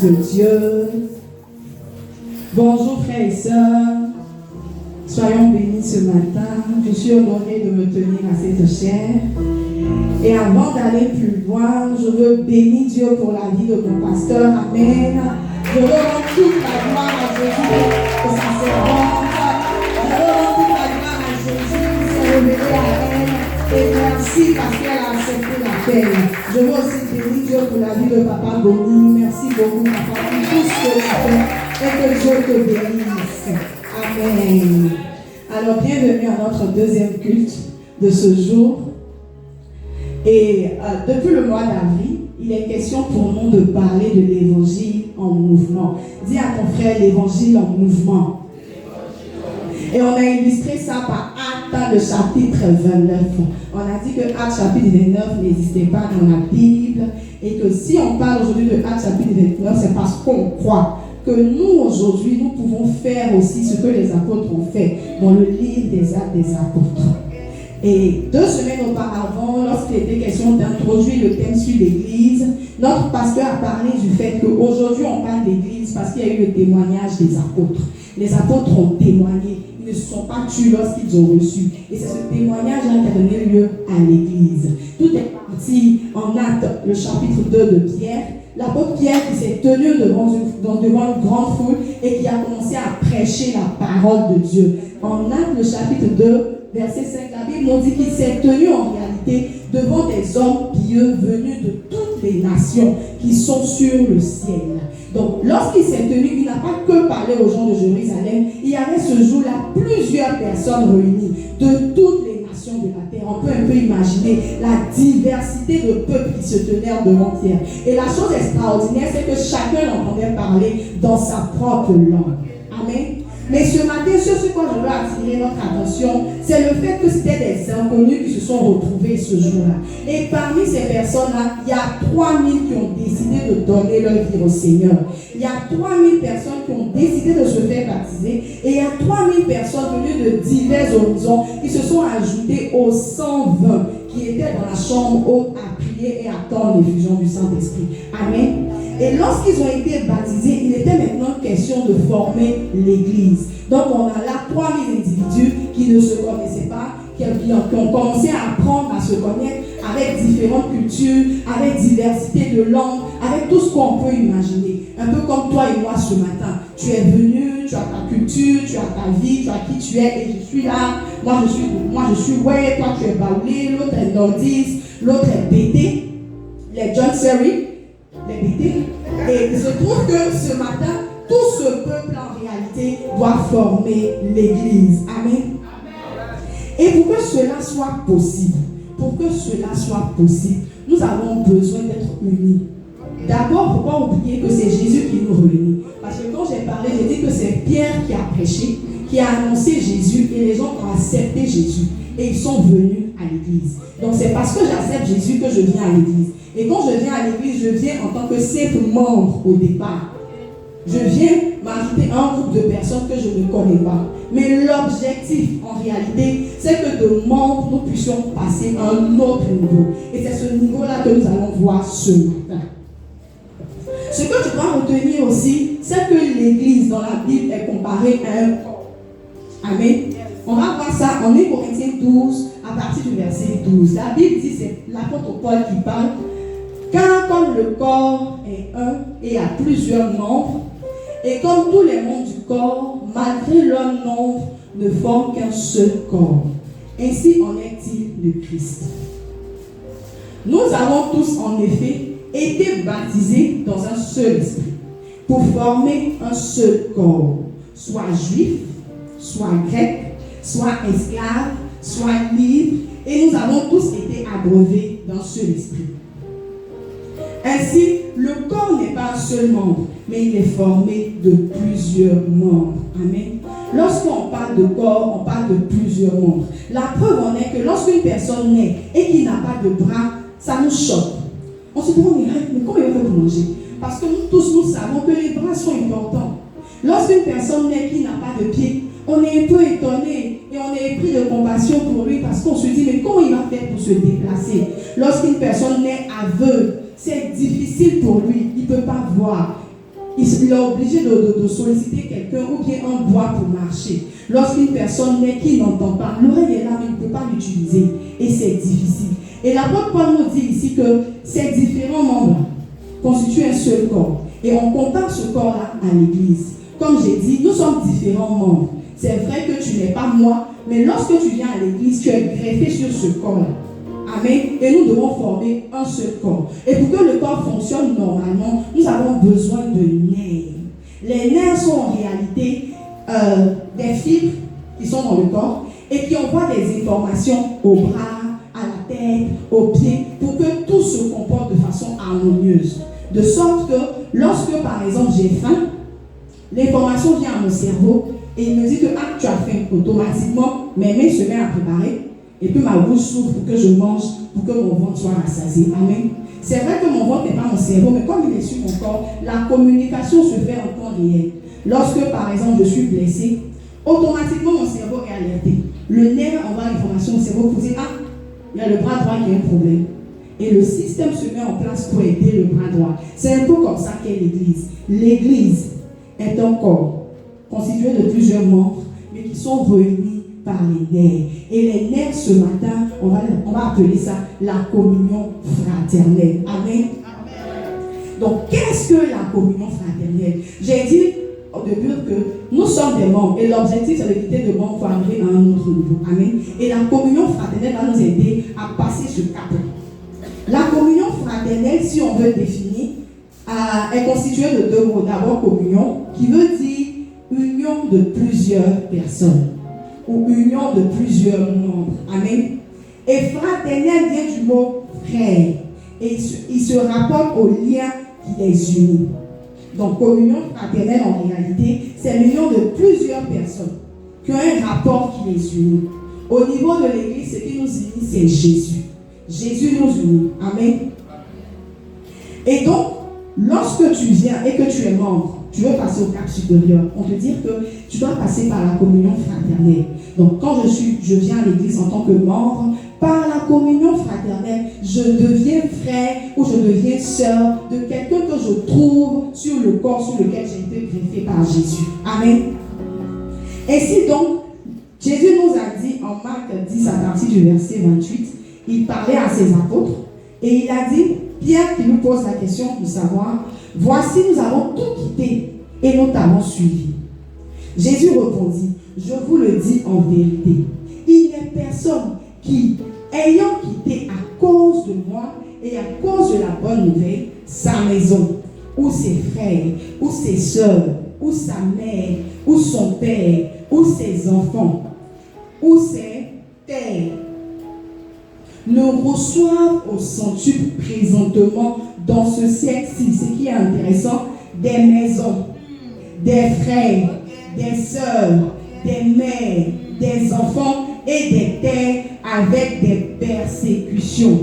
De Dieu. Bonjour frères et sœurs, soyons bénis ce matin. Je suis honorée de me tenir à cette chaire. Et avant d'aller plus loin, je veux bénir Dieu pour la vie de mon pasteur. Amen. Je veux rendre toute la gloire à Jésus pour sa servante. Je veux rendre toute la gloire à Jésus qui s'est révélé à elle. Et merci parce qu'elle a accepté l'appel. Je veux aussi bénir Dieu pour la vie de Papa Boni. Merci beaucoup, Papa, pour tout ce que tu fais et que Dieu te bénisse. Amen. Alors, bienvenue à notre deuxième culte de ce jour. Et depuis le mois d'avril, il est question pour nous de parler de l'évangile en mouvement. Dis à ton frère l'évangile en mouvement. Et on a illustré ça par Actes, le chapitre 29. On a dit que Actes chapitre 29 n'existait pas dans la Bible et que si on parle aujourd'hui de Actes chapitre 29, c'est parce qu'on croit que nous aujourd'hui, nous pouvons faire aussi ce que les apôtres ont fait dans le livre des Actes des apôtres. Et 2 semaines auparavant, lorsqu'il était question d'introduire le thème sur l'Église, Notre pasteur a parlé du fait qu'aujourd'hui on parle d'église parce qu'il y a eu le témoignage des apôtres. Les apôtres ont témoigné, ils ne se sont pas tus lorsqu'ils ont reçu. Et c'est ce témoignage-là qui a donné lieu à l'église. Tout est parti en Actes, le chapitre 2 de Pierre. L'apôtre Pierre qui s'est tenu devant une grande foule et qui a commencé à prêcher la parole de Dieu. En Actes, le chapitre 2, verset 5, la Bible nous dit qu'il s'est tenu en réalité devant des hommes pieux venus de toutes les nations qui sont sur le ciel. Donc, lorsqu'il s'est tenu, il n'a pas que parlé aux gens de Jérusalem. Il y avait ce jour-là plusieurs personnes réunies de toutes les nations de la terre. On peut un peu imaginer la diversité de peuples qui se tenaient devant Pierre. Et la chose extraordinaire, c'est que chacun l'entendait parler dans sa propre langue. Amen. Mais ce matin, sur quoi je veux attirer notre attention, c'est le fait que c'était des inconnus qui se sont retrouvés ce jour-là. Et parmi ces personnes-là, il y a 3000 qui ont décidé de donner leur vie au Seigneur. Il y a 3000 personnes qui ont décidé de se faire baptiser. Et il y a 3000 personnes venues de divers horizons qui se sont ajoutées aux 120 qui étaient dans la chambre haute à prier et à attendre l'effusion du Saint-Esprit. Amen. Et lorsqu'ils ont été baptisés, il était maintenant question de former l'église. Donc on a là 3000 individus qui ne se connaissaient pas, qui ont commencé à apprendre à se connaître avec différentes cultures, avec diversité de langues, avec tout ce qu'on peut imaginer. Un peu comme toi et moi ce matin. Tu es venu, tu as ta culture, tu as ta vie, tu as qui tu es et je suis là. Moi je suis ouais, toi tu es baoulé, l'autre est nordiste, l'autre est BT, les John Serry. Et il se trouve que ce matin, tout ce peuple en réalité doit former l'église. Amen. Et pour que cela soit possible, nous avons besoin d'être unis. D'abord, il ne faut pas oublier que c'est Jésus qui nous réunit. Parce que quand j'ai parlé, j'ai dit que c'est Pierre qui a prêché, qui a annoncé Jésus et les gens ont accepté Jésus. Et ils sont venus à l'église. Donc c'est parce que j'accepte Jésus que je viens à l'église. Et quand je viens à l'église, je viens en tant que simple membre au départ. Je viens m'ajouter à un groupe de personnes que je ne connais pas. Mais l'objectif, en réalité, c'est que de membres, nous puissions passer à un autre niveau. Et c'est ce niveau-là que nous allons voir ce matin. Ce que tu dois retenir aussi, c'est que l'église dans la Bible est comparée à un corps. Amen. On va voir ça en 1 Corinthiens 12, à partir du verset 12. La Bible dit, c'est l'apôtre Paul qui parle. Car comme le corps est un et a plusieurs membres, et comme tous les membres du corps, malgré leur nombre, ne forment qu'un seul corps. Ainsi en est-il de Christ. Nous avons tous en effet été baptisés dans un seul esprit, pour former un seul corps, soit juif, soit grec, soit esclave, soit libre, et nous avons tous été abreuvés d'un seul esprit. Ainsi, le corps n'est pas un seul membre, mais il est formé de plusieurs membres. Amen. Lorsqu'on parle de corps, on parle de plusieurs membres. La preuve en est que lorsqu'une personne naît et qui n'a pas de bras, ça nous choque. On se dit, mais comment il va faire pour manger? Parce que nous tous, nous savons que les bras sont importants. Lorsqu'une personne naît qui n'a pas de pieds, on est un peu étonné et on est pris de compassion pour lui parce qu'on se dit, mais comment il va faire pour se déplacer? Lorsqu'une personne naît aveugle, c'est difficile pour lui, il ne peut pas voir. Il est obligé de solliciter quelqu'un ou bien un bois pour marcher. Lorsqu'une personne naît qui n'entend pas, l'oreille est là, mais il ne peut pas l'utiliser. Et c'est difficile. Et l'apôtre Paul nous dit ici que ces différents membres constituent un seul corps. Et on compare ce corps-là à l'église. Comme j'ai dit, nous sommes différents membres. C'est vrai que tu n'es pas moi, mais lorsque tu viens à l'église, tu es greffé sur ce corps-là. Amen. Et nous devons former un seul corps. Et pour que le corps fonctionne normalement, nous avons besoin de nerfs. Les nerfs sont en réalité des fibres qui sont dans le corps et qui envoient des informations aux bras, à la tête, aux pieds, pour que tout se comporte de façon harmonieuse. De sorte que lorsque, par exemple, j'ai faim, l'information vient à mon cerveau et il me dit que tu as faim. Automatiquement, mes mains se mettent à préparer. Et puis ma bouche s'ouvre pour que je mange, pour que mon ventre soit rassasié. Amen. C'est vrai que mon ventre n'est pas mon cerveau, mais comme il est sur mon corps, la communication se fait en temps réel. Lorsque, par exemple, je suis blessé, automatiquement mon cerveau est alerté. Le nerf envoie l'information au cerveau pour dire, il y a le bras droit qui a un problème. Et le système se met en place pour aider le bras droit. C'est un peu comme ça qu'est l'Église. L'Église est un corps constitué de plusieurs membres, mais qui sont réunis par les nerfs. Et les nerfs, ce matin, on va appeler ça la communion fraternelle. Amen. Donc, qu'est-ce que la communion fraternelle? J'ai dit au début que nous sommes des membres et l'objectif c'est de quitter de membres pour arriver à un autre niveau. Amen. Et la communion fraternelle va nous aider à passer ce cap. La communion fraternelle, si on veut définir, est constituée de deux mots. D'abord, communion, qui veut dire union de plusieurs personnes ou union de plusieurs membres. Amen. Et fraternelle vient du mot frère et il se rapporte au lien qui les unit. Donc, communion fraternelle, en réalité, c'est l'union de plusieurs personnes qui ont un rapport qui les unit. Au niveau de l'Église, ce qui nous unit, c'est Jésus. Jésus nous unit. Amen. Et donc, lorsque tu viens et que tu es membre, tu veux passer au cap supérieur, on te dit que tu dois passer par la communion fraternelle. Donc, quand je viens à l'Église en tant que membre, par la communion fraternelle, je deviens frère ou je deviens sœur de quelqu'un que je trouve sur le corps sur lequel j'ai été greffé par Jésus. Amen. Ainsi donc, Jésus nous a dit en Marc 10 à partir du verset 28, il parlait à ses apôtres et il a dit, Pierre qui nous pose la question de savoir, voici nous avons tout quitté et nous t'avons suivi. Jésus répondit, je vous le dis en vérité, il n'est personne qui, ayant quitté à cause de moi et à cause de la bonne nouvelle, sa maison, ou ses frères, ou ses soeurs, ou sa mère, ou son père, ou ses enfants, ou ses terres, ne reçoivent au centuple présentement dans ce siècle-ci, ce qui est intéressant, des maisons, des frères, des sœurs, des mères, des enfants et des terres avec des persécutions.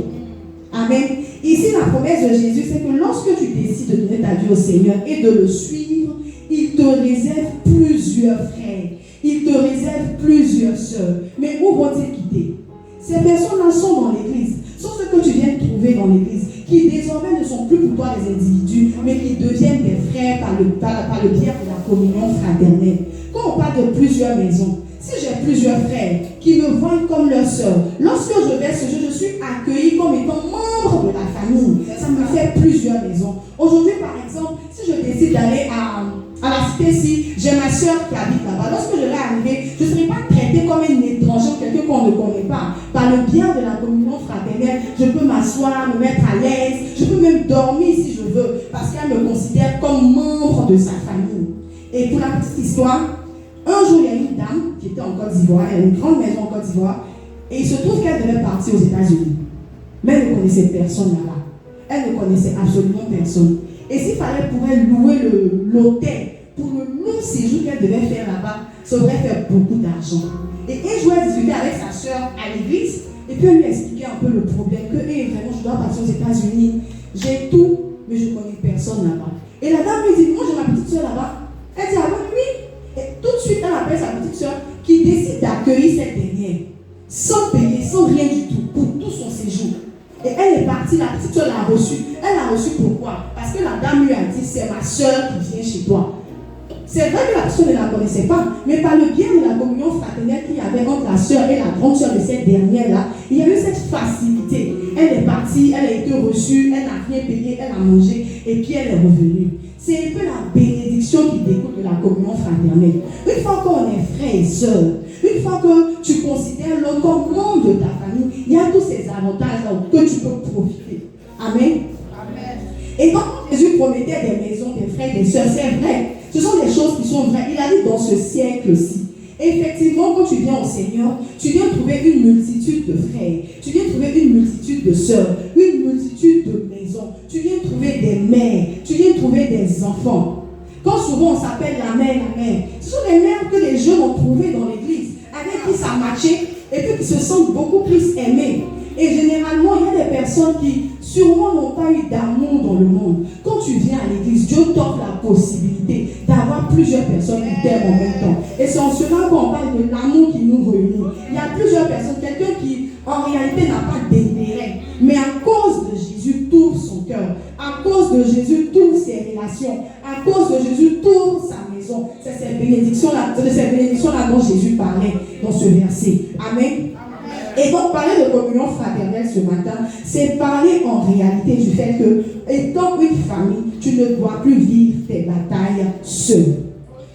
Amen. Ici, la promesse de Jésus, c'est que lorsque tu décides de donner ta vie au Seigneur et de le suivre, il te réserve plusieurs frères, il te réserve plusieurs sœurs. Mais où vont-ils quitter? Ces personnes-là sont dans l'Église, sont ceux que tu viens de trouver dans l'Église, qui désormais ne sont plus pour toi des individus, mais qui deviennent des frères par le biais de la communion fraternelle. Quand on parle de plusieurs maisons, si j'ai plusieurs frères qui me voient comme leur sœur, lorsque je vais ce jour, je suis accueilli comme étant membre de la famille. Ça me fait plusieurs maisons. Aujourd'hui, par exemple, si je décide d'aller à la cité-ci, j'ai ma sœur qui habite là-bas. Lorsque je vais arriver, je ne serai pas traitée comme un étranger, quelqu'un qu'on ne connaît pas. Par le biais de la communion fraternelle, je peux m'asseoir, me mettre à l'aise, je peux même dormir si je veux, parce qu'elle me considère comme membre de sa famille. Et pour la petite histoire, un jour, il y a une dame qui était en Côte d'Ivoire, elle a une grande maison en Côte d'Ivoire, et il se trouve qu'elle devait partir aux États-Unis. Mais elle ne connaissait personne là-bas. Elle ne connaissait absolument personne. Et s'il fallait pour elle louer l'hôtel pour le long séjour qu'elle devait faire là-bas, ça aurait fait beaucoup d'argent. Et un jour, elle discutait avec sa soeur à l'église, et puis elle lui expliquait un peu le problème, que vraiment, je dois partir aux États-Unis, j'ai tout, mais je ne connais personne là-bas. Et la dame lui dit, moi j'ai ma petite soeur là-bas. Elle dit, ah bon, oui. Et tout de suite, elle appelle sa petite soeur qui décide d'accueillir cette dernière, sans payer, sans rien du tout, pour tout son séjour. Et elle est partie, la petite soeur l'a reçue. Elle l'a reçue pourquoi? Parce que la dame lui a dit, c'est ma soeur qui vient chez toi. C'est vrai que la personne ne la connaissait pas, mais par le biais de la communion fraternelle qu'il y avait entre la soeur et la grande soeur de cette dernière-là, il y a eu cette facilité. Elle est partie, elle a été reçue, elle n'a rien payé, elle a mangé, et puis elle est revenue. C'est un peu la bénédiction qui découle de la communion fraternelle. Une fois qu'on est frères et sœurs, une fois que tu considères l'autre comme membre de ta famille, il y a tous ces avantages-là que tu peux profiter. Amen. Amen. Et quand Jésus promettait des maisons, des frères, des sœurs, c'est vrai. Ce sont des choses qui sont vraies. Il a dit dans ce siècle-ci. Effectivement, quand tu viens au Seigneur, tu viens trouver une multitude de frères, tu viens trouver une multitude de sœurs, une multitude de maisons, tu viens trouver des mères, tu viens trouver des enfants. Quand souvent on s'appelle la mère, ce sont des mères que les jeunes ont trouvées dans l'église, avec qui ça matchait et puis qui se sentent beaucoup plus aimés. Et généralement, il y a des personnes qui sûrement n'ont pas eu d'amour dans le monde. Quand tu viens à l'église, Dieu t'offre la possibilité d'avoir plusieurs personnes qui t'aiment en même temps. Et c'est en cela qu'on parle de l'amour qui nous réunit. Il y a plusieurs personnes, quelqu'un qui en réalité n'a pas d'intérêt, mais à cause de situation. À cause de Jésus, toute sa maison. C'est cette bénédiction-là dont Jésus parlait dans ce verset. Amen. Et donc, parler de communion fraternelle ce matin, c'est parler en réalité du fait que, étant une famille, tu ne dois plus vivre tes batailles seul.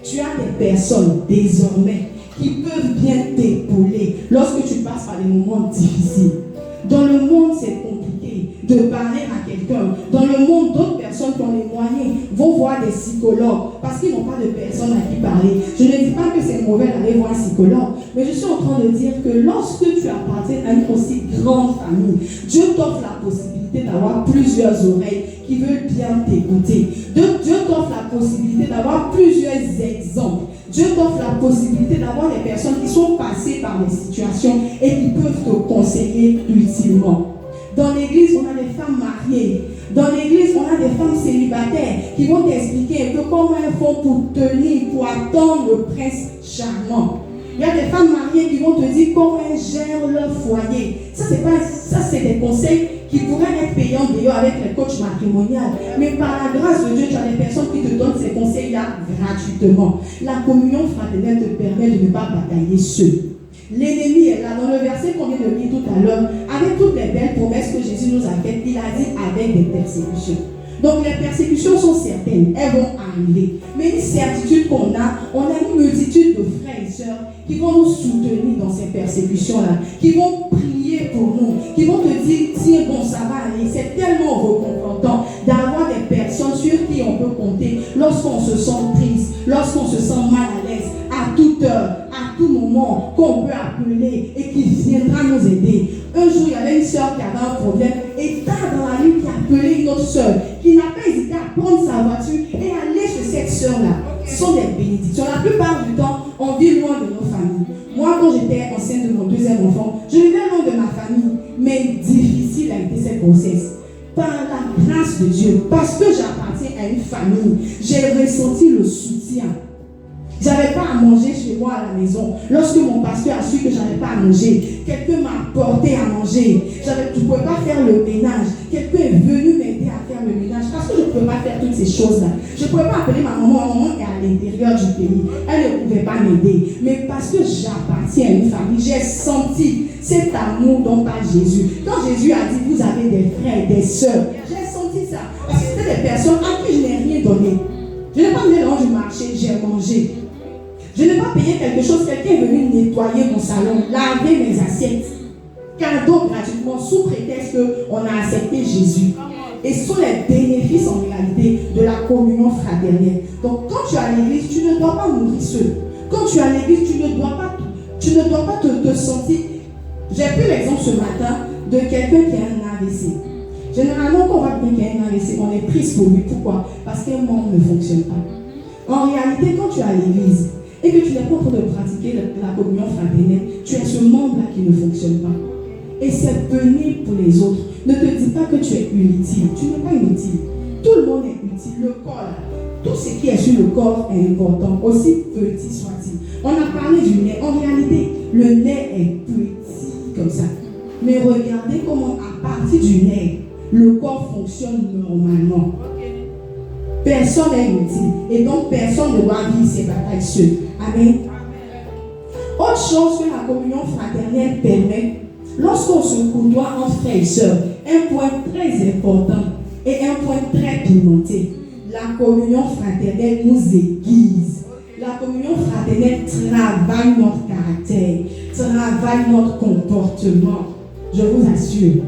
Tu as des personnes désormais qui peuvent bien t'épauler lorsque tu passes par des moments difficiles. Dans le monde, c'est compliqué de parler à quelqu'un. Dans le monde, d'autres personnes qui ont les moyens vont voir des psychologues parce qu'ils n'ont pas de personne à qui parler. Je ne dis pas que c'est mauvais d'aller voir un psychologue, mais je suis en train de dire que lorsque tu appartiens à une aussi grande famille, Dieu t'offre la possibilité d'avoir plusieurs oreilles qui veulent bien t'écouter. Dieu t'offre la possibilité d'avoir plusieurs exemples. Dieu t'offre la possibilité d'avoir des personnes qui sont passées par des situations et qui peuvent te conseiller utilement. Dans l'église, on a des femmes mariées. Dans l'église, on a des femmes célibataires qui vont t'expliquer un peu comment elles font pour tenir, pour attendre le prince charmant. Il y a des femmes mariées qui vont te dire comment elles gèrent leur foyer. Ça, c'est des conseils qui pourraient être payants d'ailleurs avec les coachs matrimoniaux. Mais par la grâce de Dieu, tu as des personnes qui te donnent ces conseils-là gratuitement. La communion fraternelle te permet de ne pas batailler seul. L'ennemi est là. Dans le verset qu'on vient de lire tout à l'heure, avec toutes les belles promesses que Jésus nous a faites, il a dit avec des persécutions. Donc les persécutions sont certaines, elles vont arriver. Mais une certitude qu'on a, on a une multitude de frères et sœurs qui vont nous soutenir dans ces persécutions-là, qui vont prier pour nous, qui vont te dire, tiens bon, ça va aller. C'est tellement reconfortant d'avoir des personnes sur qui on peut compter lorsqu'on se sent triste, lorsqu'on se sent mal à l'aise, à toute heure, à tout moment, qu'on peut appeler et qui viendra nous aider. Un jour, il y avait une sœur qui avait un problème et tard dans la nuit, qui a appelé une autre sœur, qui n'a pas hésité à prendre sa voiture et aller chez cette sœur-là. Ce sont des bénédictions. La plupart du temps, on vit loin de nos familles. Moi, quand j'étais enceinte de mon deuxième enfant, je vivais loin de ma famille, mais difficile a été cette grossesse. Par la grâce de Dieu, parce que j'appartiens à une famille, j'ai ressenti le soutien. J'avais pas à manger chez moi à la maison. Lorsque mon pasteur a su que j'avais pas à manger, quelqu'un m'a porté à manger. Je ne pouvais pas faire le ménage. Quelqu'un est venu m'aider à faire le ménage parce que je ne pouvais pas faire toutes ces choses-là. Je ne pouvais pas appeler ma maman. Ma maman est à l'intérieur du pays. Elle ne pouvait pas m'aider. Mais parce que j'appartiens à une famille, j'ai senti cet amour dont parle Jésus. Quand Jésus a dit, vous avez des frères et des sœurs, j'ai senti ça. Parce que c'était des personnes à qui je n'ai rien donné. Je n'ai pas mené dans du marché, j'ai mangé. Je n'ai pas payé quelque chose, quelqu'un est venu nettoyer mon salon, laver mes assiettes, cadeau gratuitement, sous prétexte qu'on a accepté Jésus. Et ce sont les bénéfices en réalité de la communion fraternelle. Donc quand tu es à l'église, tu ne dois pas mourir seul. Quand tu es à l'église, tu ne dois pas te sentir. J'ai pris l'exemple ce matin de quelqu'un qui a un AVC. Généralement, quand on voit quelqu'un qui a un AVC, on est triste pour lui. Pourquoi? Parce qu'un membre ne fonctionne pas. En réalité, quand tu es à l'église, et que tu n'es pas en train de pratiquer la communion fraternelle, tu es ce membre-là qui ne fonctionne pas. Et c'est pénible pour les autres. Ne te dis pas que tu es inutile. Tu n'es pas inutile. Tout le monde est utile. Le corps, tout ce qui est sur le corps est important, aussi petit soit-il. On a parlé du nez. En réalité, le nez est petit comme ça. Mais regardez comment, à partir du nez, le corps fonctionne normalement. Personne n'est inutile. Et donc, personne ne doit vivre ses batailles seul. Amen. Autre chose que la communion fraternelle permet, lorsqu'on se côtoie entre frères et sœurs, un point très important et un point très pimenté, la communion fraternelle nous aiguise. La communion fraternelle travaille notre caractère, travaille notre comportement. Je vous assure.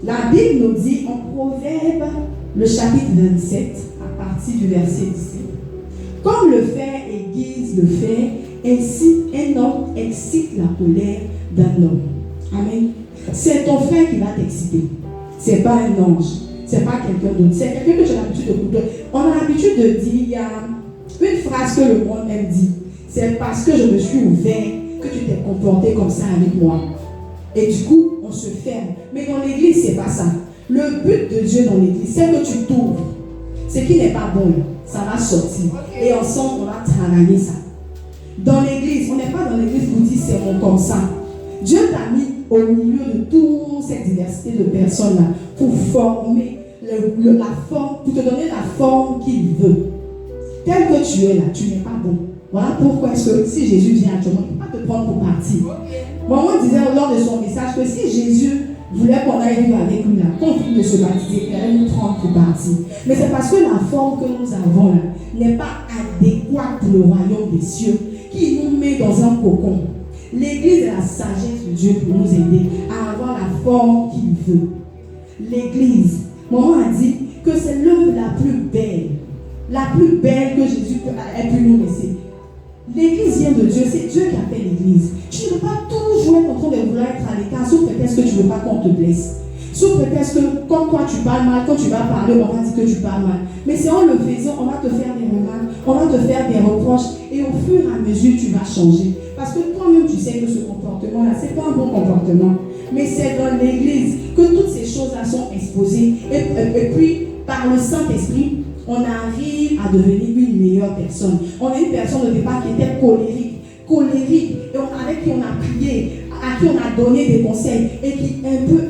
La Bible nous dit en Proverbe, le chapitre 27, à partir du verset 17. Comme le fer aiguise le fer, ainsi un homme excite la colère d'un homme. Amen. C'est ton frère qui va t'exciter. C'est pas un ange. C'est pas quelqu'un d'autre. C'est quelqu'un que tu as l'habitude de côtoyer. On a l'habitude de dire, il y a une phrase que le monde aime dire. C'est parce que je me suis ouvert que tu t'es comporté comme ça avec moi. Et du coup, on se ferme. Mais dans l'église, c'est pas ça. Le but de Dieu dans l'église, c'est que tu t'ouvres. Ce qui n'est pas bon, ça va sortir. Et ensemble, on va travailler ça. Dans l'église, on n'est pas dans l'église pour dire c'est bon comme ça. Dieu t'a mis au milieu de toute cette diversité de personnes-là pour former la forme, pour te donner la forme qu'il veut. Tel que tu es là, tu n'es pas bon. Voilà pourquoi est-ce que si Jésus vient actuellement, il ne peut pas te prendre pour partie. Maman disait lors de son message que si Jésus voulait qu'on aille vivre avec lui là, qu'on finisse de se baptiser, il allait nous prendre pour partie. Mais c'est parce que la forme que nous avons là n'est pas adéquate pour le royaume des cieux, qui nous met dans un cocon. L'église est la sagesse de Dieu pour nous aider à avoir la forme qu'il veut. L'église, maman a dit que c'est l'œuvre la plus belle que Jésus ait pu nous laisser. L'église vient de Dieu, c'est Dieu qui a fait l'église. Tu ne peux pas toujours être en train de vouloir être à l'écart sous prétexte que tu ne veux pas qu'on te blesse. Sous prétexte que quand toi tu parles mal, quand tu vas parler, on va dire que tu parles mal. Mais c'est en le faisant, on va te faire des remarques, on va te faire des reproches et au fur et à mesure tu vas changer. Parce que toi-même tu sais que ce comportement-là, ce n'est pas un bon comportement. Mais c'est dans l'église que toutes ces choses-là sont exposées. Et puis, par le Saint-Esprit, on arrive à devenir une meilleure personne. On est une personne au départ qui était colérique, et avec qui on a prié, à qui on a donné des conseils, et qui un peu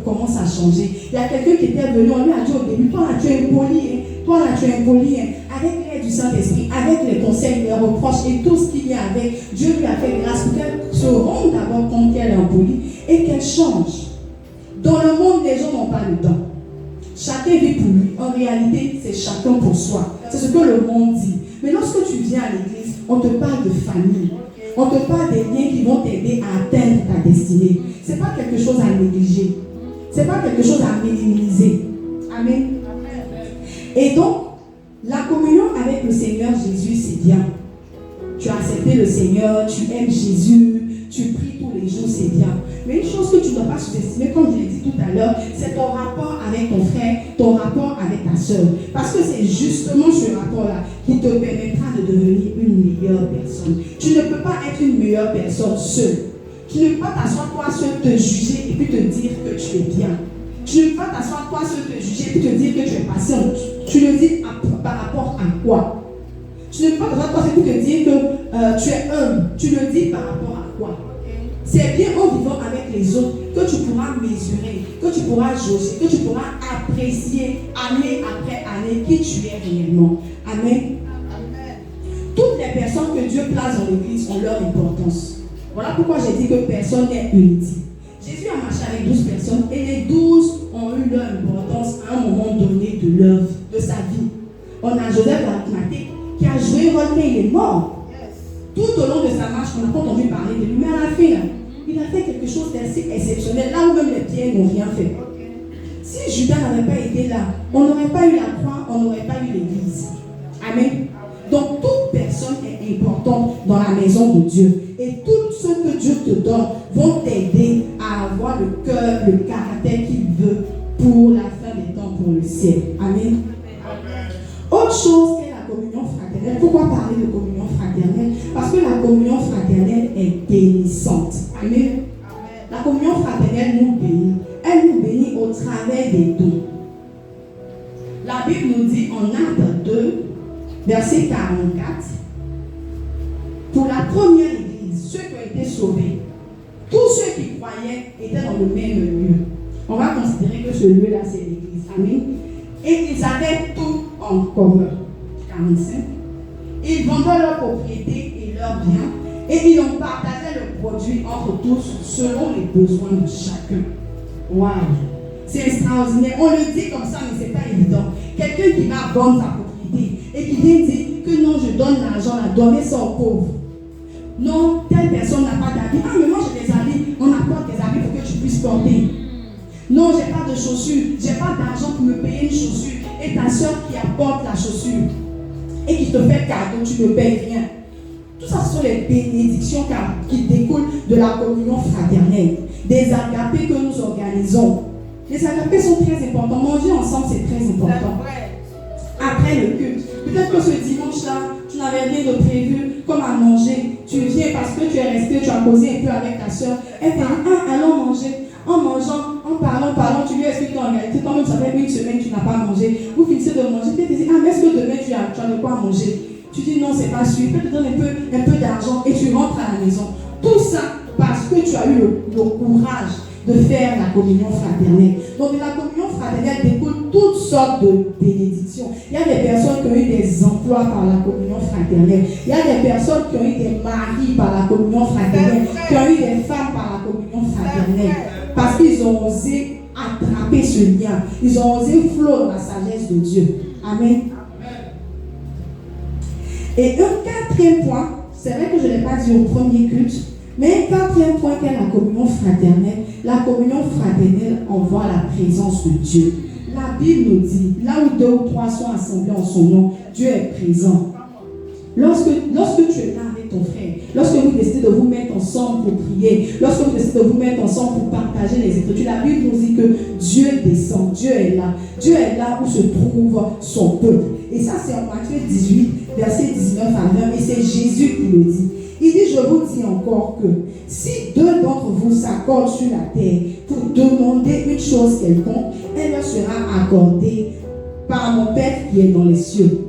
commence à changer. Il y a quelqu'un qui était venu, on lui a dit au début, toi là tu es impoli, avec l'aide du Saint-Esprit, avec les conseils, les reproches et tout ce qu'il y a avec, Dieu lui a fait grâce pour qu'elle se rende d'abord compte qu'elle est impolie et qu'elle change. Dans le monde, les gens n'ont pas le temps. Chacun vit pour lui. En réalité, c'est chacun pour soi. C'est ce que le monde dit. Mais lorsque tu viens à l'église, on te parle de famille. On te parle des liens qui vont t'aider à atteindre ta destinée. Ce n'est pas quelque chose à négliger. Ce n'est pas quelque chose à minimiser. Amen. Et donc, la communion avec le Seigneur Jésus, c'est bien. Tu as accepté le Seigneur, tu aimes Jésus, tu pries tous les jours, c'est bien. Mais une chose que tu ne dois pas sous-estimer, comme je l'ai dit tout à l'heure, c'est ton rapport avec ton frère, ton rapport avec ta soeur. Parce que c'est justement ce rapport-là qui te permettra de devenir une meilleure personne. Tu ne peux pas être une meilleure personne seule. Tu ne peux pas t'asseoir toi seul, te juger et puis te dire que tu es bien. Tu ne peux pas t'asseoir toi seul, te juger et puis te dire que tu es patient. Tu le dis par rapport à quoi? Tu ne peux pas t'asseoir toi seul et puis te dire que tu es humble. Tu le dis par rapport à quoi? C'est bien en vivant avec les autres que tu pourras mesurer, que tu pourras jauger, que tu pourras apprécier année après année qui tu es réellement. Amen. Toutes les personnes que Dieu place dans l'église ont leur importance. Voilà pourquoi j'ai dit que personne n'est inutile. Jésus a marché avec 12 personnes et les 12 ont eu leur importance à un moment donné de leur vie, de sa vie. On a Joseph d'Arimathée qui a joué rôle quand il est mort. Tout au long de sa marche, on n'a pas entendu parler de lui, mais à la fin, il a fait quelque chose d'assez exceptionnel, là où même les pierres n'ont rien fait. Si Judas n'avait pas été là, on n'aurait pas eu la croix, on n'aurait pas eu l'église. Amen. Donc toute personne est importante dans la maison de Dieu. Et tout ce que Dieu te donne vont t'aider à avoir le cœur, le caractère qu'il veut pour la fin des temps, pour le ciel. Amen. Autre chose qu'est la communion fraternelle. Pourquoi parler de communion fraternelle? Parce que la communion fraternelle est bénissante. Amen. La communion fraternelle nous bénit. Elle nous bénit au travers des dons. La Bible nous dit en Actes 2, verset 44, pour la première église, ceux qui ont été sauvés, tous ceux qui croyaient étaient dans le même lieu. On va considérer que ce lieu-là, c'est l'église. Amen. Et ils avaient tout en commun. 45. Ils vendaient leurs propriétés et leurs biens et ils ont partagé le produit entre tous selon les besoins de chacun. Waouh! C'est extraordinaire. On le dit comme ça, mais ce n'est pas évident. Quelqu'un qui va vendre sa propriété et qui vient dire que non, je donne l'argent à donner ça aux pauvres. Non, telle personne n'a pas d'habits. Ah, mais moi j'ai des habits. On apporte des habits pour que tu puisses porter. Non, j'ai pas de chaussures. J'ai pas d'argent pour me payer une chaussure. Et ta soeur qui apporte la chaussure et qui te fait cadeau, tu ne payes rien. Tout ça, ce sont les bénédictions qui découlent de la communion fraternelle. Des agapés que nous organisons. Les agapés sont très importants. Manger ensemble, c'est très important. Après le culte. Peut-être que ce dimanche-là, tu n'avais rien de prévu comme à manger. Tu viens parce que tu es resté, tu as causé un peu avec ta soeur. Elle t'a dit, ah, allons manger. En mangeant, en parlant, tu lui expliques qu'en réalité, toi-même, ça fait une semaine que tu n'as pas mangé. Vous finissez de manger, tu te dis, ah, mais est-ce que demain tu as de quoi manger? Tu dis, non, c'est pas sûr. Il peut te donner un peu d'argent et tu rentres à la maison. Tout ça parce que tu as eu le courage de faire la communion fraternelle. Donc, de la communion fraternelle découle toutes sortes de bénédictions. Il y a des personnes qui ont eu des emplois par la communion fraternelle. Il y a des personnes qui ont eu des maris par la communion fraternelle, qui ont eu des femmes par la communion fraternelle. Parce qu'ils ont osé attraper ce lien. Ils ont osé flot dans la sagesse de Dieu. Amen. Et un quatrième point, c'est vrai que je ne l'ai pas dit au premier culte, mais un quatrième point qu'est la communion fraternelle. La communion fraternelle envoie la présence de Dieu. La Bible nous dit, là où 2 ou 3 sont assemblés en son nom, Dieu est présent. Lorsque tu es là avec ton frère, lorsque vous décidez de vous mettre ensemble pour prier, lorsque vous décidez de vous mettre ensemble pour partager les Écritures, la Bible nous dit que Dieu descend, Dieu est là. Dieu est là où se trouve son peuple. Et ça, c'est en Matthieu 18, versets 19 à 20, et c'est Jésus qui le dit. Il dit, je vous dis encore que si 2 d'entre vous s'accordent sur la terre pour demander une chose quelconque, elle leur sera accordée par mon Père qui est dans les cieux.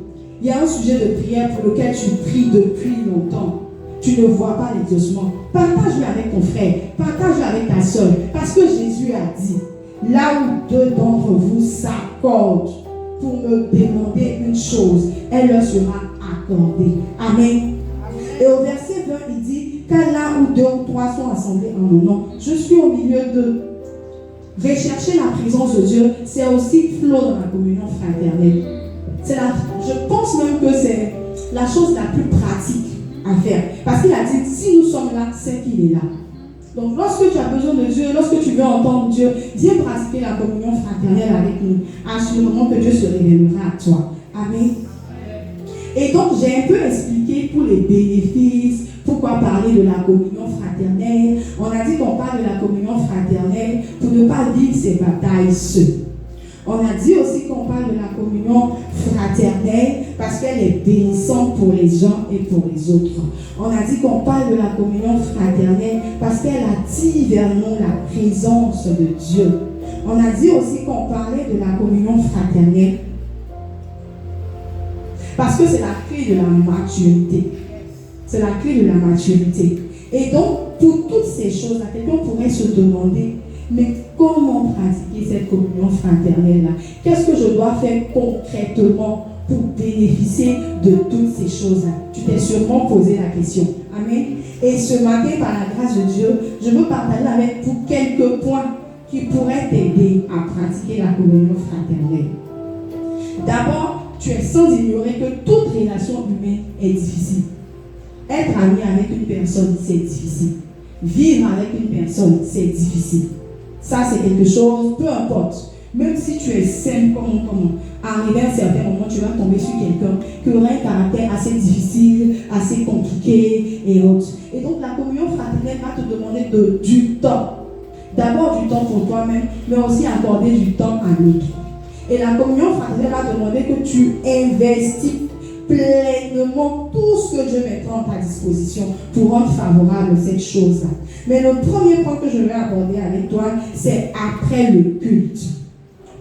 Il y a un sujet de prière pour lequel tu pries depuis longtemps. Tu ne vois pas l'exaucement. Partage-le avec ton frère, partage-le avec ta soeur, parce que Jésus a dit, là où 2 d'entre vous s'accordent pour me demander une chose, elle leur sera accordée. Amen. Et au verset 20, il dit, car là où 2 ou 3 sont assemblés en mon nom, je suis au milieu d'eux. Rechercher la présence de Dieu, c'est aussi flot dans la communion fraternelle. Je pense même que c'est la chose la plus pratique à faire. Parce qu'il a dit, si nous sommes là, c'est qu'il est là. Donc lorsque tu as besoin de Dieu, lorsque tu veux entendre Dieu, viens pratiquer la communion fraternelle avec nous. Assurément que Dieu se révélera à toi. Amen. Et donc j'ai un peu expliqué pour les bénéfices, pourquoi parler de la communion fraternelle. On a dit qu'on parle de la communion fraternelle pour ne pas vivre ses batailles seuls. On a dit aussi qu'on parle de la communion fraternelle parce qu'elle est bénissante pour les uns et pour les autres. On a dit qu'on parle de la communion fraternelle parce qu'elle attire vers nous la présence de Dieu. On a dit aussi qu'on parlait de la communion fraternelle parce que c'est la clé de la maturité. C'est la clé de la maturité. Et donc, pour toutes ces choses-là, quelqu'un pourrait se demander, mais comment pratiquer cette communion fraternelle-là? Qu'est-ce que je dois faire concrètement pour bénéficier de toutes ces choses-là? Tu t'es sûrement posé la question. Amen. Et ce matin, par la grâce de Dieu, je veux partager avec vous quelques points qui pourraient t'aider à pratiquer la communion fraternelle. D'abord, tu es sans ignorer que toute relation humaine est difficile. Être ami avec une personne, c'est difficile. Vivre avec une personne, c'est difficile. Ça, c'est quelque chose, peu importe. Même si tu es sain, arrivé à un certain moment, tu vas tomber sur quelqu'un qui aura un caractère assez difficile, assez compliqué et autres. Et donc, la communion fraternelle va te demander du temps. D'abord, du temps pour toi-même, mais aussi accorder du temps à l'autre. Et la communion fraternelle va te demander que tu investis pleinement tout ce que Dieu mettra à ta disposition pour rendre favorable cette chose-là. Mais le premier point que je vais aborder avec toi, c'est après le culte.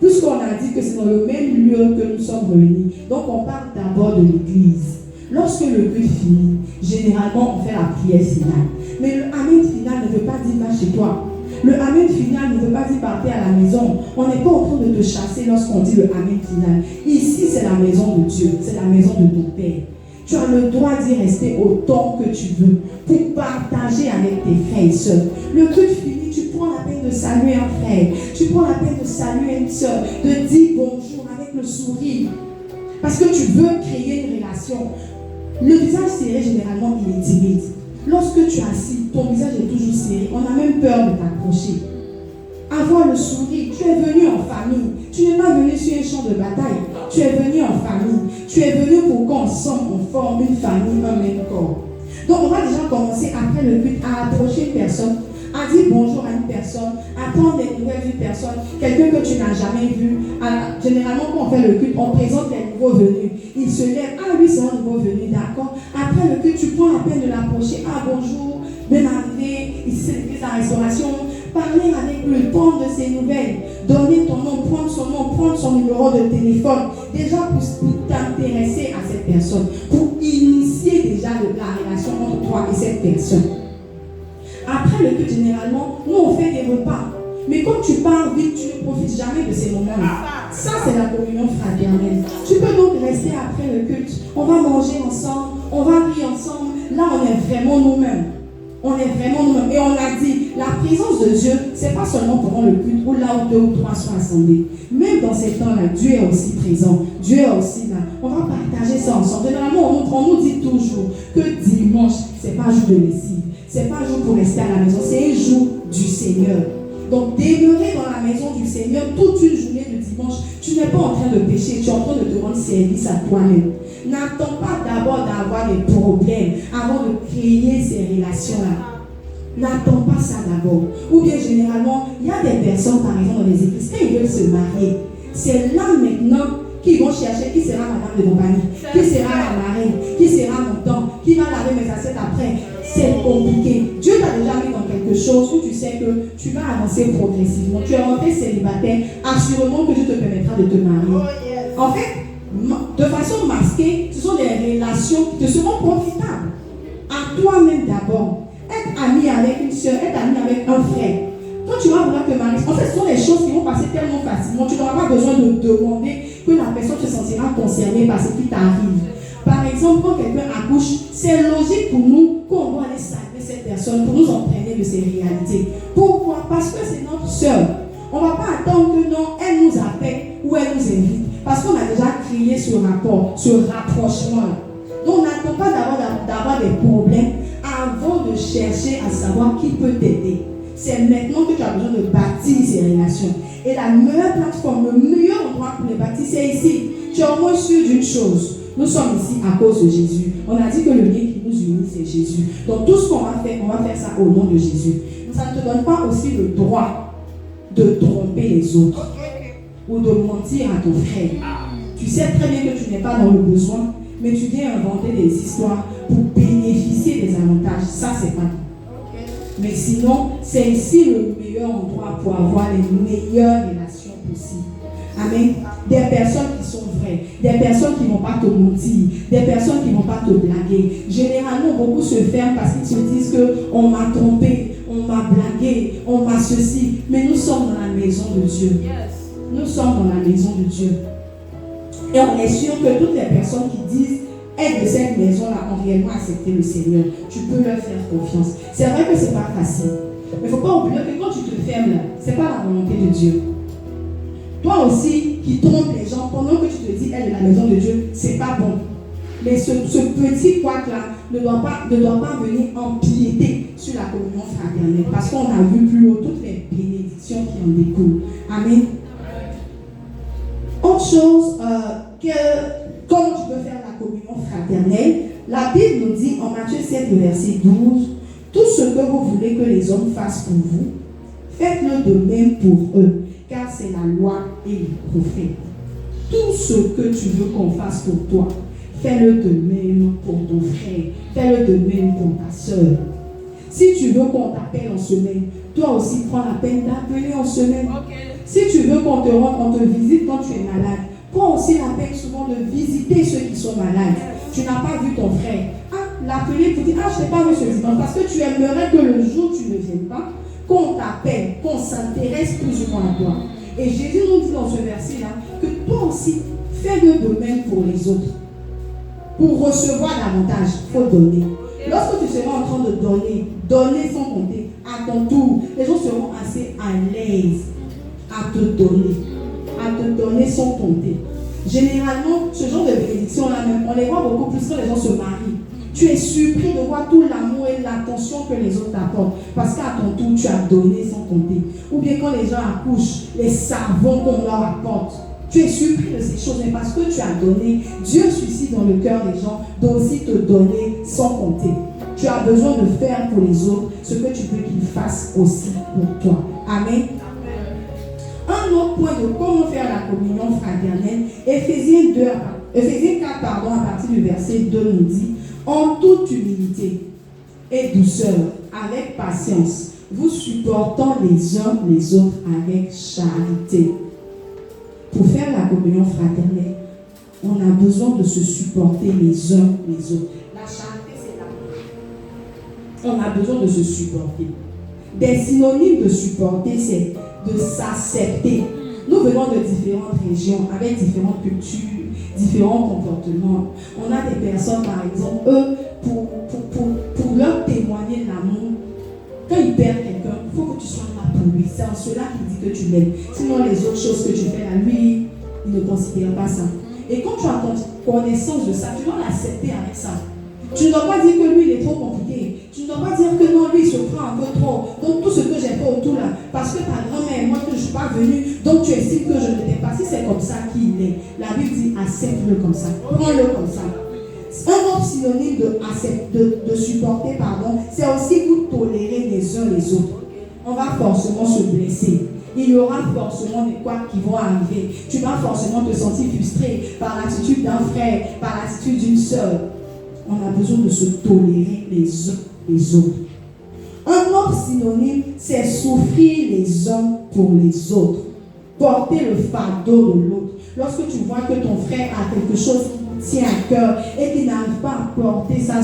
Puisqu'on a dit que c'est dans le même lieu que nous sommes réunis, donc on parle d'abord de l'église. Lorsque le culte finit, généralement on fait la prière finale. Mais le amen final ne veut pas dire va chez toi. Le amen final ne veut pas dire partir à la maison. On n'est pas en train de te chasser lorsqu'on dit le amen final. Ici, c'est la maison de Dieu, c'est la maison de ton Père. Tu as le droit d'y rester autant que tu veux pour partager avec tes frères et soeurs. Le culte fini, tu prends la peine de saluer un frère, tu prends la peine de saluer une soeur, de dire bonjour avec le sourire. Parce que tu veux créer une relation. Le visage serré, généralement, il est timide. Lorsque tu es assis, ton visage est toujours serré. On a même peur de t'approcher. Avoir le sourire. Tu es venu en famille. Tu n'es pas venu sur un champ de bataille. Tu es venu en famille. Tu es venu pour qu'ensemble on forme une famille, un même corps. Donc on va déjà commencer après le culte à approcher une personne, à dire bonjour à une personne, à prendre des nouvelles d'une personne, quelqu'un que tu n'as jamais vu. Généralement, quand on fait le culte, on présente les nouveaux venus. Il se lève, ah oui, c'est un nouveau venu, d'accord. Après le culte, tu prends la peine de l'approcher, ah bonjour, bien arrivé, ici c'est l'église de la restauration. Parler avec lui, prendre de ses nouvelles, donner ton nom, prendre son nom, prendre son numéro de téléphone, déjà pour t'intéresser à cette personne, pour initier déjà la relation entre toi et cette personne. Après le culte, généralement, nous on fait des repas. Mais quand tu pars vite, tu ne profites jamais de ces moments-là. Ça, c'est la communion fraternelle. Tu peux donc rester après le culte. On va manger ensemble, on va prier ensemble. Là, on est vraiment nous-mêmes. On est vraiment nous-mêmes. Et on a dit, la présence de Dieu, c'est pas seulement pendant le culte ou là où 2 ou 3 sont assemblés. Même dans ces temps-là, Dieu est aussi présent. Dieu est aussi là. On va partager ça ensemble. Généralement, on nous dit toujours que dimanche, c'est pas un jour de lessive. C'est pas un jour pour rester à la maison. C'est un jour du Seigneur. Donc, demeurer dans la maison du Seigneur toute une journée de dimanche, tu n'es pas en train de pécher, tu es en train de te rendre service à toi-même. N'attends pas d'abord d'avoir des problèmes avant de créer ces relations-là. N'attends pas ça d'abord. Ou bien, généralement, il y a des personnes, par exemple, dans les églises, quand ils veulent se marier, c'est là maintenant qu'ils vont chercher qui sera madame de compagnie, qui sera la marraine, qui sera mon temps, qui va laver mes assiettes après. C'est compliqué. Dieu t'a déjà mis dans quelque chose où tu sais que tu vas avancer progressivement. Tu es rentré célibataire, assurément que Dieu te permettra de te marier. En fait, de façon masquée, ce sont des relations qui te seront profitables. À toi-même d'abord. Être ami avec une soeur, être ami avec un frère. Quand tu vas vouloir te marier, en fait, ce sont des choses qui vont passer tellement facilement. Tu n'auras pas besoin de demander que la personne se sentira concernée par ce qui t'arrive. Par exemple, quand quelqu'un accouche, c'est logique pour nous qu'on doit aller saluer cette personne pour nous entraîner de ses réalités. Pourquoi? Parce que c'est notre soeur. On ne va pas attendre que non, elle nous appelle ou elle nous invite. Parce qu'on a déjà créé ce rapport, ce rapprochement. Donc, n'attends pas d'avoir des problèmes avant de chercher à savoir qui peut t'aider. C'est maintenant que tu as besoin de bâtir ces relations. Et la meilleure plateforme, le meilleur endroit pour les bâtir, c'est ici. Tu es au moins sûr d'une chose. Nous sommes ici à cause de Jésus. On a dit que le lien qui nous unit, c'est Jésus. Donc tout ce qu'on va faire ça au nom de Jésus. Ça ne te donne pas aussi le droit de tromper les autres ou de mentir à ton frère. Tu sais très bien que tu n'es pas dans le besoin, mais tu viens inventer des histoires pour bénéficier des avantages. Ça, c'est pas tout. Mais sinon, c'est ici le meilleur endroit pour avoir les meilleures relations possibles. Amen. Des personnes qui sont vraies, des personnes qui ne vont pas te mentir, des personnes qui ne vont pas te blaguer. Généralement, beaucoup se ferment parce qu'ils se disent qu'on m'a trompé, on m'a blagué, on m'a ceci. Mais nous sommes dans la maison de Dieu. Nous sommes dans la maison de Dieu. Et on est sûr que toutes les personnes qui disent être de cette maison-là ont réellement accepté le Seigneur. Tu peux leur faire confiance. C'est vrai que ce n'est pas facile. Mais il ne faut pas oublier que quand tu te fermes là, ce n'est pas la volonté de Dieu. Toi aussi, qui trompes les gens pendant que tu te dis être de la maison de Dieu, c'est pas bon. Mais ce petit couac-là ne doit pas venir empiéter sur la communion fraternelle. Parce qu'on a vu plus haut toutes les bénédictions qui en découlent. Amen. Autre chose, comment tu peux faire la communion fraternelle, la Bible nous dit en Matthieu 7, verset 12, tout ce que vous voulez que les hommes fassent pour vous, faites-le de même pour eux, car c'est la loi et les prophètes. Tout ce que tu veux qu'on fasse pour toi, fais-le de même pour ton frère, fais-le de même pour ta soeur. Si tu veux qu'on t'appelle en semaine, toi aussi prends la peine d'appeler en semaine. Si tu veux qu'on te rende, on te visite quand tu es malade, prends aussi la peine souvent de visiter ceux qui sont malades. Tu n'as pas vu ton frère. L'appeler pour dire, je n'ai pas vu ce dimanche, parce que tu aimerais que le jour où tu ne viennes pas, qu'on t'appelle, qu'on s'intéresse plus ou moins à toi. Et Jésus nous dit dans ce verset-là que toi aussi, fais-le de même pour les autres. Pour recevoir davantage, il faut donner. Lorsque tu seras en train de donner sans compter, à ton tour, les gens seront assez à l'aise à te donner sans compter. Généralement, ce genre de bénédiction-là, même, on les voit beaucoup plus quand les gens se marient. Tu es surpris de voir tout l'amour et l'attention que les autres t'apportent. Parce qu'à ton tour, tu as donné sans compter. Ou bien quand les gens accouchent, les savons qu'on leur apporte. Tu es surpris de ces choses, mais parce que tu as donné, Dieu suscite dans le cœur des gens d'aussi te donner sans compter. Tu as besoin de faire pour les autres ce que tu veux qu'ils fassent aussi pour toi. Amen. Un autre point de comment faire la communion fraternelle, Éphésiens 4, à partir du verset 2 nous dit, en toute humilité et douceur, avec patience, vous supportant les uns les autres avec charité. Pour faire la communion fraternelle, on a besoin de se supporter les uns les autres. La charité, c'est l'amour. On a besoin de se supporter. Des synonymes de supporter, c'est de s'accepter, Nous venons de différentes régions, avec différentes cultures, différents comportements. On a des personnes, par exemple, eux, pour leur témoigner de l'amour, quand ils perdent quelqu'un, il faut que tu sois là pour lui. C'est en cela qu'il dit que tu l'aimes. Sinon, les autres choses que tu fais à lui, il ne considère pas ça. Et quand tu as connaissance de ça, tu dois l'accepter avec ça. Tu ne dois pas dire que lui, il est trop compliqué. Tu ne dois pas dire que non, lui, il se prend un peu trop. Donc, tout ce que j'ai fait autour là, parce que ta grand-mère et moi, que je ne suis pas venue, donc tu estimes que je ne t'ai pas. Si c'est comme ça qu'il est, la Bible dit accepte-le comme ça. Prends-le comme ça. Un autre synonyme de supporter, pardon, c'est aussi vous tolérer les uns les autres. On va forcément se blesser. Il y aura forcément des couacs qui vont arriver. Tu vas forcément te sentir frustré par l'attitude d'un frère, par l'attitude d'une sœur. On a besoin de se tolérer les uns les autres. Un autre synonyme, c'est souffrir les uns pour les autres. Porter le fardeau de l'autre. Lorsque tu vois que ton frère a quelque chose qui tient à cœur et qui n'arrive pas à porter ça,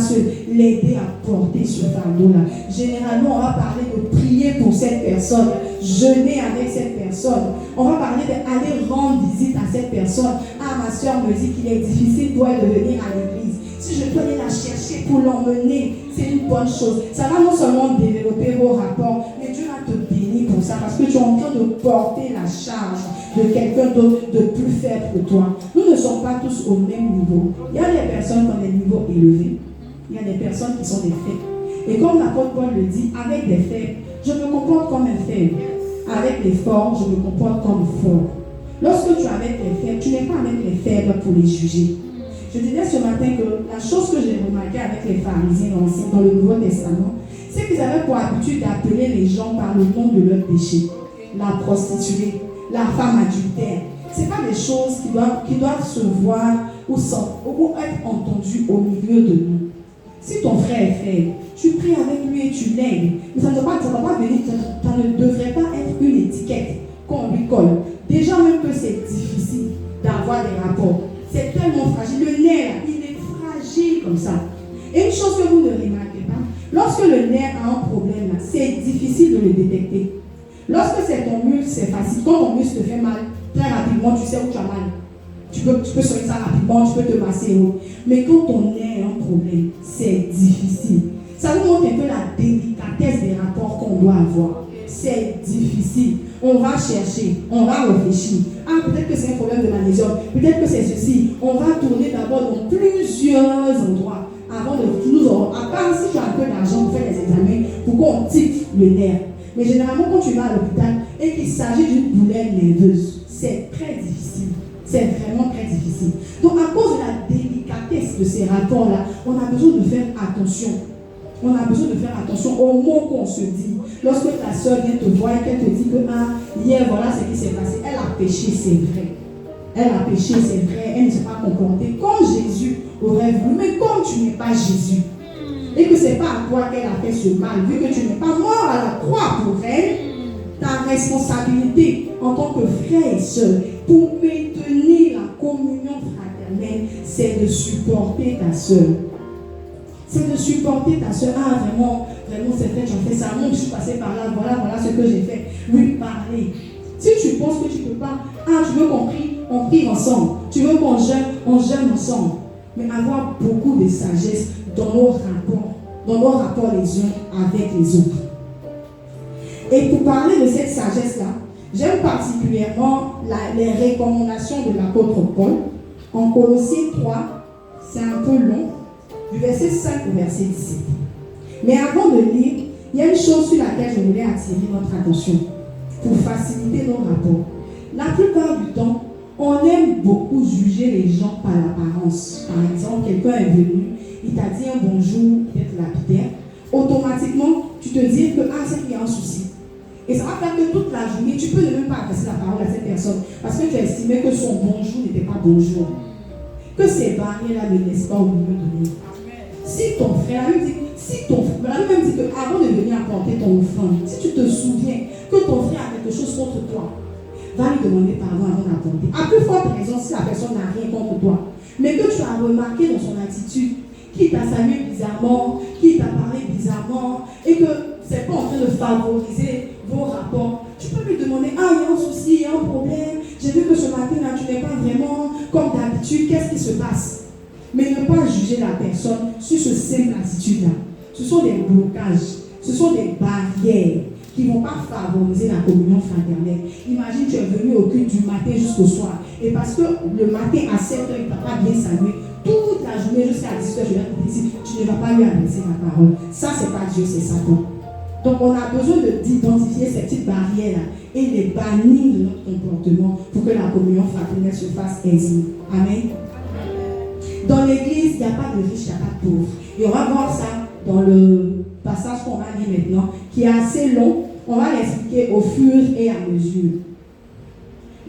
l'aider à porter ce fardeau-là. Généralement, on va parler de prier pour cette personne, jeûner avec cette personne. On va parler d'aller rendre visite à cette personne. Ah, ma soeur me dit qu'il est difficile pour elle de venir à l'église. Si je peux aller la chercher pour l'emmener, c'est une bonne chose. Ça va non seulement développer vos rapports, mais Dieu va te bénir pour ça parce que tu es en train de porter la charge de quelqu'un d'autre de plus faible que toi. Nous ne sommes pas tous au même niveau. Il y a des personnes qui ont des niveaux élevés. Il y a des personnes qui sont des faibles. Et comme l'apôtre Paul le dit, avec des faibles, je me comporte comme un faible. Avec les forts, je me comporte comme fort. Lorsque tu es avec les faibles, tu n'es pas avec les faibles pour les juger. Je disais ce matin que la chose que j'ai remarquée avec les pharisiens dans le Nouveau Testament, c'est qu'ils avaient pour habitude d'appeler les gens par le nom de leur péché. La prostituée, la femme adultère. Ce n'est pas des choses qui doivent se voir ou être entendues au milieu de nous. Si ton frère est faible, tu pries avec lui et tu l'aides. Mais ça ne va pas venir, ça ne devrait pas être une étiquette qu'on lui colle. Déjà même que c'est difficile d'avoir des rapports. C'est tellement fragile. Le nerf, il est fragile comme ça. Et une chose que vous ne remarquez pas, lorsque le nerf a un problème, c'est difficile de le détecter. Lorsque c'est ton muscle, c'est facile. Quand ton muscle te fait mal, très rapidement, tu sais où tu as mal. Tu peux soigner ça rapidement, tu peux te masser. Mais quand ton nerf a un problème, c'est difficile. Ça vous montre un peu la délicatesse des rapports qu'on doit avoir. C'est difficile. On va chercher, on va réfléchir. Ah, peut-être que c'est un problème de magnésium, peut-être que c'est ceci. On va tourner d'abord dans plusieurs endroits avant de nous avoir. À part si tu as un peu d'argent pour faire des examens, pour qu'on tique le nerf. Mais généralement, quand tu vas à l'hôpital et qu'il s'agit d'une douleur nerveuse, c'est très difficile. C'est vraiment très difficile. Donc, à cause de la délicatesse de ces rapports-là, on a besoin de faire attention. On a besoin de faire attention aux mots qu'on se dit. Lorsque ta soeur vient te voir et qu'elle te dit que hier, voilà ce qui s'est passé, elle a péché, c'est vrai. Elle a péché, c'est vrai. Elle ne s'est pas comportée comme Jésus aurait voulu. Mais comme tu n'es pas Jésus, et que ce n'est pas à toi qu'elle a fait ce mal, vu que tu n'es pas mort à la croix pour elle, ta responsabilité en tant que frère et soeur pour maintenir la communion fraternelle, c'est de supporter ta soeur. C'est de supporter ta soeur. Ah, vraiment, c'est vrai, tu as fait ça. Moi, je suis passé par là, voilà ce que j'ai fait. Lui parler. Si tu penses que tu ne peux pas, tu veux on prie ensemble. Tu veux qu'on jeûne ensemble. Mais avoir beaucoup de sagesse dans nos rapports les uns avec les autres. Et pour parler de cette sagesse-là, j'aime particulièrement les recommandations de l'apôtre Paul en Colossiens 3, c'est un peu long, du verset 5 au verset 17. Mais avant de lire, il y a une chose sur laquelle je voulais attirer notre attention pour faciliter nos rapports. La plupart du temps, on aime beaucoup juger les gens par l'apparence. Par exemple, quelqu'un est venu, il t'a dit un bonjour, peut-être lapidaire. Automatiquement, tu te dis que c'est qu'il y a un souci. Et ça va faire que toute la journée, tu peux ne même pas adresser la parole à cette personne parce que tu as estimé que son bonjour n'était pas bonjour. Que ces barrières-là ne laissent pas au milieu de nous. Si ton frère, la même dit qu'avant de venir apporter ton offrande, si tu te souviens que ton frère a quelque chose contre toi, va lui demander pardon avant d'apporter. À plus forte raison si la personne n'a rien contre toi. Mais que tu as remarqué dans son attitude qu'il t'a salué bizarrement, qu'il t'a parlé bizarrement, et que c'est pas en train de favoriser vos rapports, tu peux lui demander, il y a un souci, il y a un problème, n'est pas vraiment comme d'habitude, qu'est-ce qui se passe? Mais ne pas juger la personne sur ce simple attitude-là. Ce sont des blocages, ce sont des barrières qui ne vont pas favoriser la communion fraternelle. Imagine, tu es venu au culte du matin jusqu'au soir. Et parce que le matin à 7h, il ne t'a pas bien salué, toute la journée jusqu'à 18h, je vais te dire, tu ne vas pas lui adresser la parole. Ça, ce n'est pas Dieu, c'est Satan. Donc, on a besoin d'identifier ces petites barrières-là et les bannir de notre comportement pour que la communion fraternelle se fasse aisément. Amen. Dans l'église, il n'y a pas de riche, il n'y a pas de pauvre. Et on va voir ça dans le passage qu'on va lire maintenant, qui est assez long. On va l'expliquer au fur et à mesure.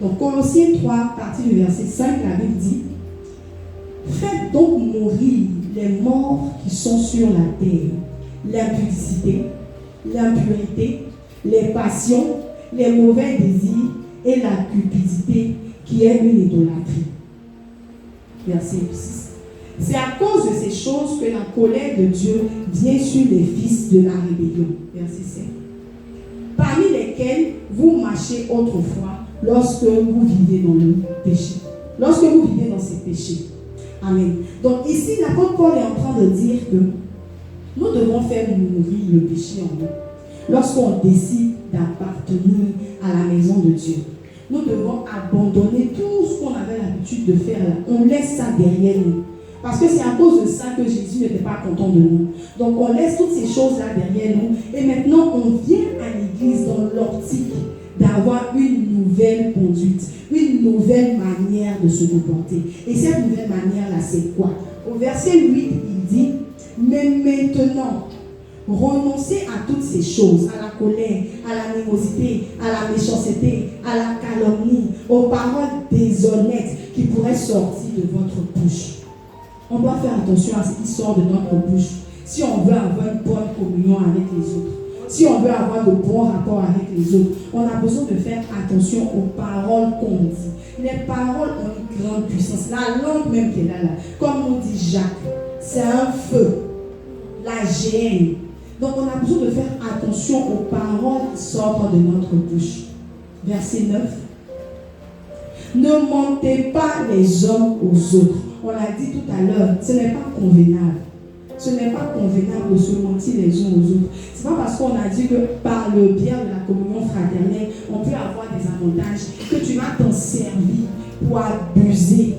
Donc, Colossiens 3, partie du verset 5, la Bible dit: faites donc mourir les morts qui sont sur la terre, l'impudicité, l'impureté, les passions, les mauvais désirs et la cupidité qui est une idolâtrie. Verset 6. C'est à cause de ces choses que la colère de Dieu vient sur les fils de la rébellion. Verset 7. Parmi lesquels vous marchez autrefois lorsque vous viviez dans le péché. Lorsque vous viviez dans ces péchés. Amen. Donc ici, l'apôtre Paul est en train de dire que nous devons faire mourir le péché en nous. Lorsqu'on décide d'appartenir à la maison de Dieu, nous devons abandonner tout ce qu'on avait l'habitude de faire là. On laisse ça derrière nous. Parce que c'est à cause de ça que Jésus n'était pas content de nous. Donc on laisse toutes ces choses-là derrière nous. Et maintenant, on vient à l'église dans l'optique d'avoir une nouvelle conduite, une nouvelle manière de se comporter. Et cette nouvelle manière-là, c'est quoi? Au verset 8, il dit: mais maintenant, renoncez à toutes ces choses, à la colère, à l'animosité, à la méchanceté, à la calomnie, aux paroles déshonnêtes qui pourraient sortir de votre bouche. On doit faire attention à ce qui sort de notre bouche. Si on veut avoir une bonne communion avec les autres, si on veut avoir de bons rapports avec les autres, on a besoin de faire attention aux paroles qu'on dit. Les paroles ont une grande puissance. La langue même qui est là, comme on dit Jacques, c'est un feu. La géhenne. Donc on a besoin de faire attention aux paroles qui sortent de notre bouche. Verset 9. Ne mentez pas les uns aux autres. On l'a dit tout à l'heure, ce n'est pas convenable. Ce n'est pas convenable de se mentir les uns aux autres. Ce n'est pas parce qu'on a dit que par le biais de la communion fraternelle, on peut avoir des avantages, que tu vas t'en servir pour abuser.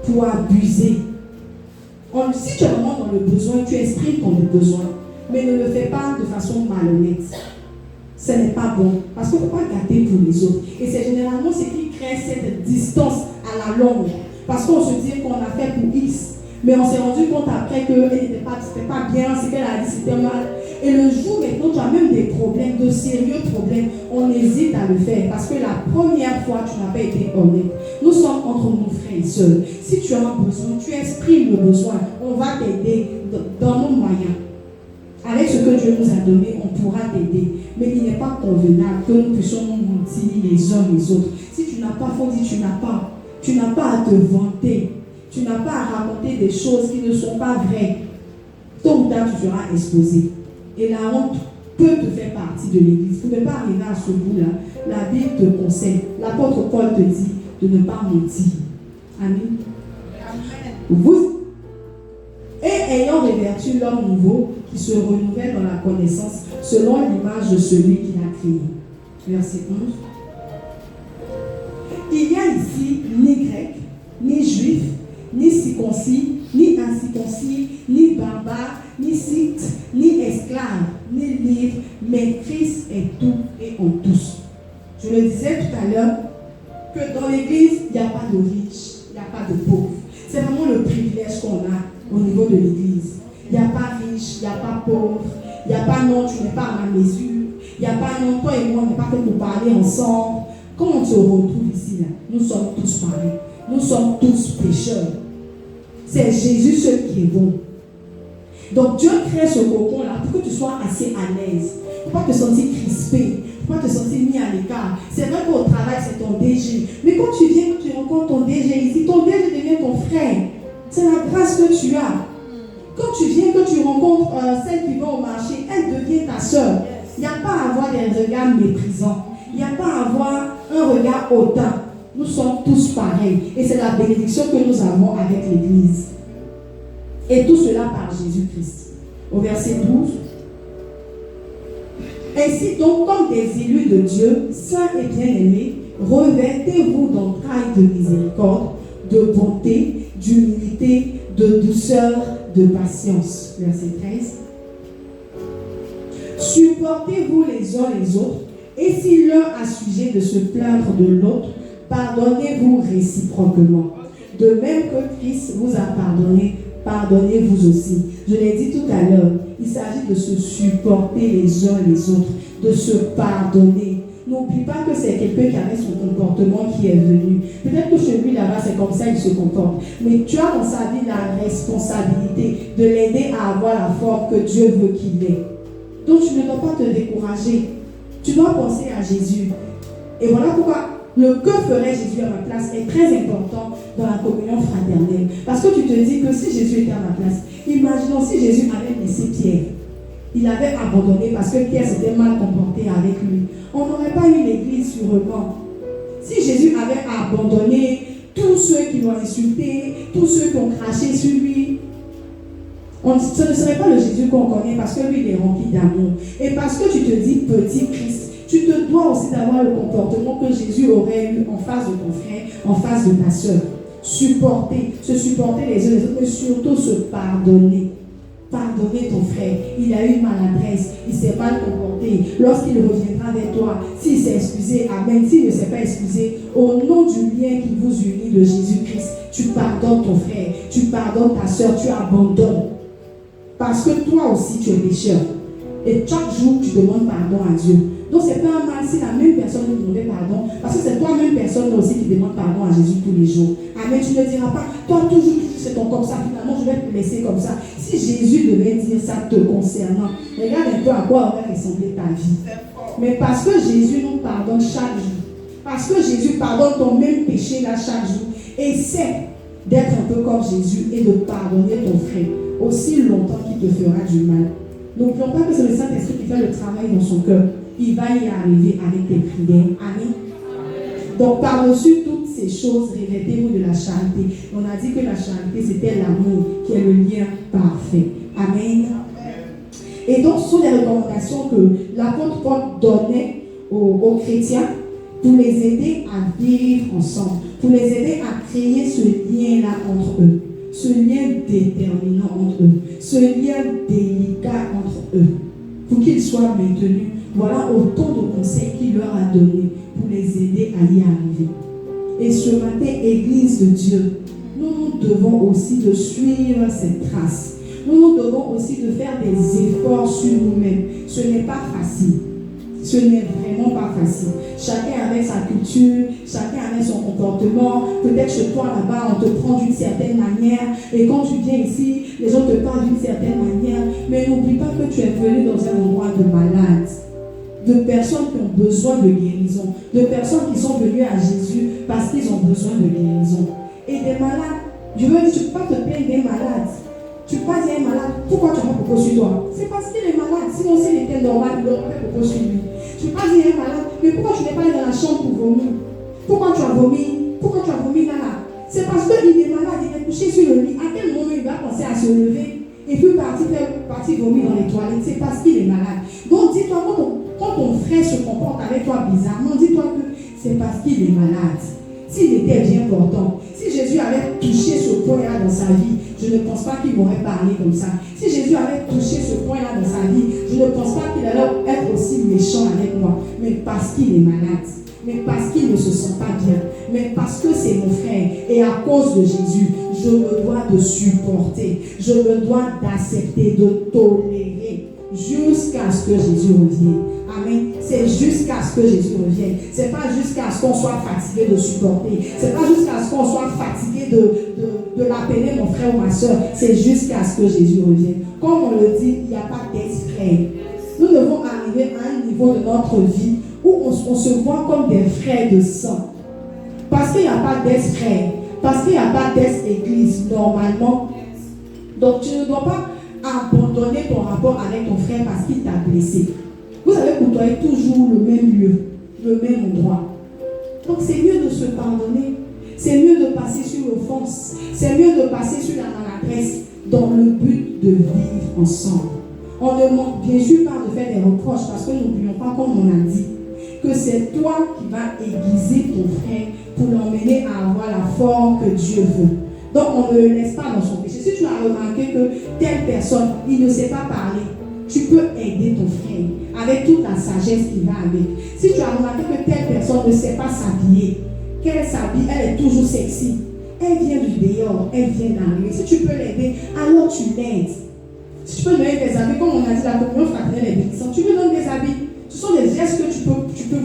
Pour abuser. Si tu es vraiment dans le besoin, tu exprimes ton besoin, mais ne le fais pas de façon malhonnête. Ce n'est pas bon, parce qu'on ne peut pas gâter pour les autres. Et c'est généralement ce qui crée cette distance à la longue. Parce qu'on se dit qu'on a fait pour X, mais on s'est rendu compte après qu'elle n'était pas bien, ce qu'elle a dit, c'était mal. Et le jour maintenant, tu as même des problèmes, de sérieux problèmes, on hésite à le faire. Parce que la première fois, tu n'as pas été honnête. Nous sommes entre nos frères et sœurs. Si tu as un besoin, tu exprimes le besoin. On va t'aider dans nos moyens. Avec ce que Dieu nous a donné, on pourra t'aider. Mais il n'est pas convenable que nous puissions nous mentir les uns les autres. Si tu n'as pas, il faut dire tu n'as pas. Tu n'as pas à te vanter. Tu n'as pas à raconter des choses qui ne sont pas vraies. Tôt ou tard, tu seras exposé. Et la honte peut te faire partie de l'église. Pour ne pas arriver à ce bout-là, la Bible te conseille. L'apôtre Paul te dit de ne pas mentir. Amen. Et ayant revêtu l'homme nouveau qui se renouvelle dans la connaissance selon l'image de celui qui l'a créé. Verset 11. Il n'y a ici ni grec, ni juif, ni circoncis, ni incirconcis, ni barbare, ni scythe, ni esclave, ni libre, mais Christ est tout et en tous. Je le disais tout à l'heure, que dans l'église, il n'y a pas de riches, il n'y a pas de pauvres. C'est vraiment le privilège qu'on a au niveau de l'église. Il n'y a pas riche, il n'y a pas pauvre, il n'y a pas non, tu n'es pas à ma mesure, il n'y a pas non, toi et moi, on n'est pas fait pour parler ensemble. Quand on se retrouve ici, là, nous sommes tous pareils. Nous sommes tous pécheurs. C'est Jésus seul qui est bon. Donc Dieu crée ce cocon-là pour que tu sois assez à l'aise. Pour ne pas te sentir crispé. Pour ne pas te sentir mis à l'écart. C'est vrai qu'au travail, c'est ton DG. Mais quand tu viens, quand tu rencontres ton DG ici, ton DG devient ton frère. C'est la grâce que tu as. Quand tu viens, que tu rencontres celle qui va au marché, elle devient ta soeur. Il n'y a pas à avoir des regards méprisants. Il n'y a pas à avoir un regard hautain. Nous sommes tous pareils. Et c'est la bénédiction que nous avons avec l'Église. Et tout cela par Jésus-Christ. Au verset 12. Ainsi donc, comme des élus de Dieu, saints et bien-aimés, revêtez-vous d'entrailles de miséricorde, de bonté, d'humilité, de douceur, de patience. Verset 13. Supportez-vous les uns les autres, et si l'un a sujet de se plaindre de l'autre, pardonnez-vous réciproquement. De même que Christ vous a pardonné, pardonnez-vous aussi. Je l'ai dit tout à l'heure, il s'agit de se supporter les uns les autres, de se pardonner. N'oublie pas que c'est quelqu'un qui avait son comportement qui est venu. Peut-être que chez lui là-bas, c'est comme ça qu'il se comporte. Mais tu as dans sa vie la responsabilité de l'aider à avoir la forme que Dieu veut qu'il ait. Donc tu ne dois pas te décourager. Tu dois penser à Jésus. Et voilà pourquoi le que ferait Jésus à ma place est très important dans la communion fraternelle. Parce que tu te dis que si Jésus était à ma place, imaginons si Jésus avait laissé Pierre. Il avait abandonné parce que Pierre s'était mal comporté avec lui. On n'aurait pas eu l'église sûrement. Si Jésus avait abandonné tous ceux qui l'ont insulté, tous ceux qui ont craché sur lui, ce ne serait pas le Jésus qu'on connaît parce que lui il est rempli d'amour. Et parce que tu te dis petit Christ, tu te dois aussi d'avoir le comportement que Jésus aurait eu en face de ton frère, en face de ta soeur. Se supporter les uns les autres, mais surtout se pardonner. Pardonner ton frère. Il a eu maladresse, il s'est mal comporté. Lorsqu'il reviendra vers toi, s'il s'est excusé, amen. S'il ne s'est pas excusé, au nom du lien qui vous unit de Jésus-Christ, tu pardonnes ton frère, tu pardonnes ta soeur, tu abandonnes. Parce que toi aussi tu es pécheur. Et chaque jour tu demandes pardon à Dieu. Donc c'est pas un mal si la même personne nous demandait pardon, parce que c'est toi-même personne aussi qui demande pardon à Jésus tous les jours. Amen. Tu ne diras pas, toi toujours c'est ton comme ça, finalement je vais te laisser comme ça. Si Jésus devait dire ça te concernant, regarde un peu à quoi aurait ressemblé ta vie. Mais parce que Jésus nous pardonne chaque jour, parce que Jésus pardonne ton même péché là chaque jour, essaie d'être un peu comme Jésus et de pardonner ton frère aussi longtemps qu'il te fera du mal. N'oublions pas que c'est le Saint-Esprit qui fait le travail dans son cœur. Il va y arriver avec tes prières. Amen. Donc, par-dessus toutes ces choses, revêtez-vous de la charité. On a dit que la charité, c'était l'amour, qui est le lien parfait. Amen. Et donc, ce sont des recommandations que l'apôtre Paul donnait aux chrétiens pour les aider à vivre ensemble, pour les aider à créer ce lien-là entre eux, ce lien déterminant entre eux, ce lien délicat entre eux, pour qu'ils soient maintenus. Voilà autant de conseils qu'il leur a donnés pour les aider à y arriver. Et ce matin, Église de Dieu, nous devons aussi de suivre cette trace. Nous devons aussi de faire des efforts sur nous-mêmes. Ce n'est pas facile. Ce n'est vraiment pas facile. Chacun avec sa culture, chacun avec son comportement. Peut-être chez toi là-bas, on te prend d'une certaine manière. Et quand tu viens ici, les gens te parlent d'une certaine manière. Mais n'oublie pas que tu es venu dans un endroit de malades, de personnes qui ont besoin de guérison, de personnes qui sont venues à Jésus parce qu'ils ont besoin de guérison. Et des malades, je veux dire, tu ne peux pas te plaindre des malades. Tu ne peux pas dire un malade, pourquoi tu as pas beaucoup sur toi? C'est parce qu'il est malade. Sinon, s'il était normal, il aurait fait beaucoup sur lui. Tu ne peux pas dire un malade, mais pourquoi tu n'es pas allé dans la chambre pour vomir? Pourquoi tu as vomi? Pourquoi tu as vomi là? C'est parce qu'il est malade, il est couché sur le lit. À quel moment il va penser à se lever et puis partir vomir dans les toilettes? C'est parce qu'il est malade. Donc dis-toi, quand ton frère se comporte avec toi bizarrement, dis-toi que c'est parce qu'il est malade. S'il était bien portant, si Jésus avait touché ce point-là dans sa vie, je ne pense pas qu'il m'aurait parlé comme ça. Si Jésus avait touché ce point-là dans sa vie, je ne pense pas qu'il allait être aussi méchant avec moi. Mais parce qu'il est malade, mais parce qu'il ne se sent pas bien, mais parce que c'est mon frère. Et à cause de Jésus, je me dois de supporter, je me dois d'accepter, de tolérer jusqu'à ce que Jésus revienne. Amen. C'est jusqu'à ce que Jésus revienne. C'est pas jusqu'à ce qu'on soit fatigué de supporter. C'est pas jusqu'à ce qu'on soit fatigué de l'appeler mon frère ou ma soeur. C'est jusqu'à ce que Jésus revienne. Comme on le dit, il n'y a pas d'ex-frère. Nous devons arriver à un niveau de notre vie où on se voit comme des frères de sang. Parce qu'il n'y a pas d'ex-frère. Parce qu'il n'y a pas d'ex-église normalement. Donc tu ne dois pas abandonner ton rapport avec ton frère parce qu'il t'a blessé. Vous allez côtoyer toujours le même lieu, le même endroit. Donc c'est mieux de se pardonner. C'est mieux de passer sur l'offense. C'est mieux de passer sur la maladresse dans le but de vivre ensemble. On ne manque bien sûr pas de faire des reproches parce que n'oublions pas, comme on a dit, que c'est toi qui vas aiguiser ton frère pour l'emmener à avoir la forme que Dieu veut. Donc on ne le laisse pas dans son péché. Si tu as remarqué que telle personne, il ne sait pas parler, tu peux aider ton frère avec toute la sagesse qui va avec. Si tu as remarqué que telle personne ne sait pas s'habiller, qu'elle s'habille, elle est toujours sexy, elle vient du dehors, elle vient d'arriver. Si tu peux l'aider, alors tu l'aides. Si tu peux donner des habits, comme on a dit, la communion fraternelle est bénissante, tu lui donnes des habits. Ce sont des gestes que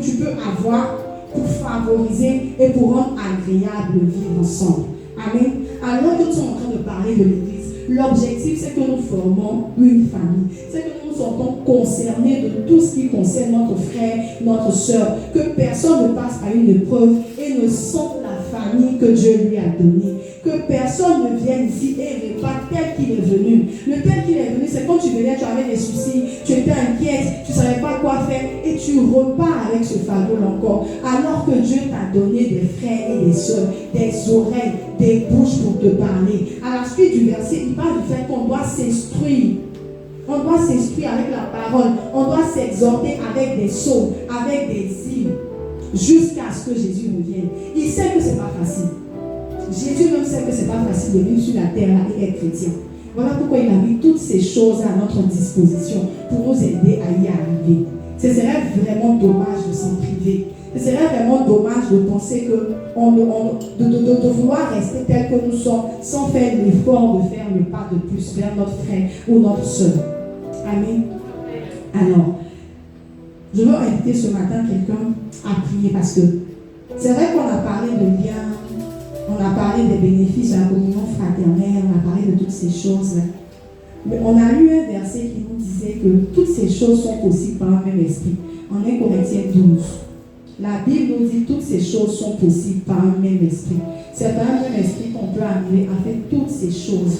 tu peux avoir pour favoriser et pour rendre agréable le vivre ensemble. Amen. Alors que nous sommes en train de parler de l'Église, l'objectif c'est que nous formons une famille. C'est que nous sommes concernés de tout ce qui concerne notre frère, notre soeur. Que personne ne passe par une épreuve et ne sente la famille que Dieu lui a donnée. Que personne ne vienne ici et reparte tel qu'il est venu. Le tel qu'il est venu, c'est quand tu venais, tu avais des soucis, tu étais inquiète, tu ne savais pas quoi faire et tu repars avec ce fardeau encore. Alors que Dieu t'a donné des frères et des soeurs, des oreilles, des bouches pour te parler. À la suite du verset, il parle du fait qu'on doit s'instruire. On doit s'instruire avec la parole. On doit s'exhorter avec des psaumes, avec des hymnes, jusqu'à ce que Jésus revienne. Il sait que ce n'est pas facile. Jésus même sait que ce n'est pas facile de vivre sur la terre et être chrétien. Voilà pourquoi il a mis toutes ces choses à notre disposition pour nous aider à y arriver. Ce serait vraiment dommage de s'en priver. Ce serait vraiment dommage de penser de vouloir rester tel que nous sommes sans faire l'effort de faire le pas de plus vers notre frère ou notre soeur. Amen. Alors, je veux inviter ce matin quelqu'un à prier parce que c'est vrai qu'on a parlé de liens, on a parlé des bénéfices de la communion fraternelle, on a parlé de toutes ces choses-là. Mais on a lu un verset qui nous disait que toutes ces choses sont possibles par un même esprit. En 1 Corinthiens 12. La Bible nous dit que toutes ces choses sont possibles par un même esprit. C'est par un même esprit qu'on peut arriver à faire toutes ces choses.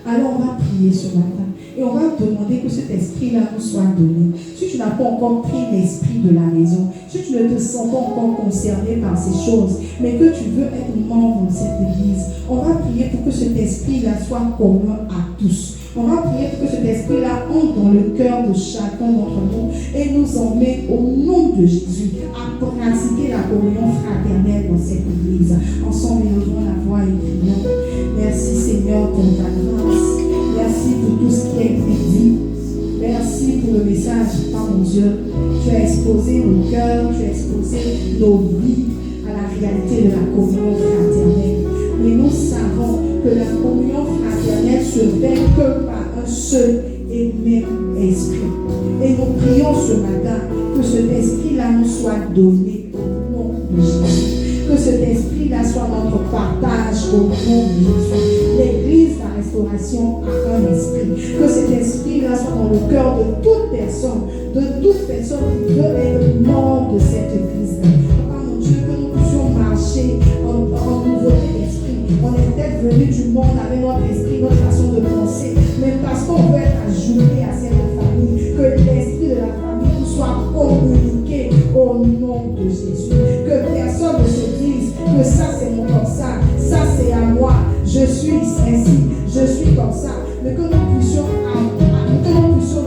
Alors on va prier ce matin et on va demander que cet esprit-là nous soit donné. Si tu n'as pas encore pris l'esprit de la maison, si tu ne te sens pas encore concerné par ces choses, mais que tu veux être membre de cette église, on va prier pour que cet esprit-là soit commun à tous. On va prier pour que cet esprit-là entre dans le cœur de chacun d'entre nous et nous emmène au nom de Jésus à pratiquer la communion fraternelle dans cette église. Ensemble, élevons la voix et prions. Merci Seigneur pour ta grâce. Merci pour tout ce qui a été dit. Merci pour le message, par mon Dieu. Tu as exposé nos cœurs, tu as exposé nos vies à la réalité de la communion fraternelle. Mais nous savons que la communion fraternelle se fait que par un seul et même esprit. Et nous prions ce matin que cet esprit-là nous soit donné au nom de Jésus. Que cet esprit-là soit notre partage au nom de Jésus. L'Église, la restauration a un esprit. Que cet esprit-là soit dans le cœur de toute personne qui veut être membre de cette Église-là. Papa mon Dieu, que nous puissions marcher en nouveauté d'esprit. On est peut-être venu du monde avec notre esprit, notre façon de penser, mais parce qu'on veut être ajouté à cette famille, que l'esprit de la famille nous soit communiqué au nom de Jésus. Que personne ne se dise que ça c'est mon comme ça c'est à moi, je suis ainsi, je suis comme ça, mais que nous puissions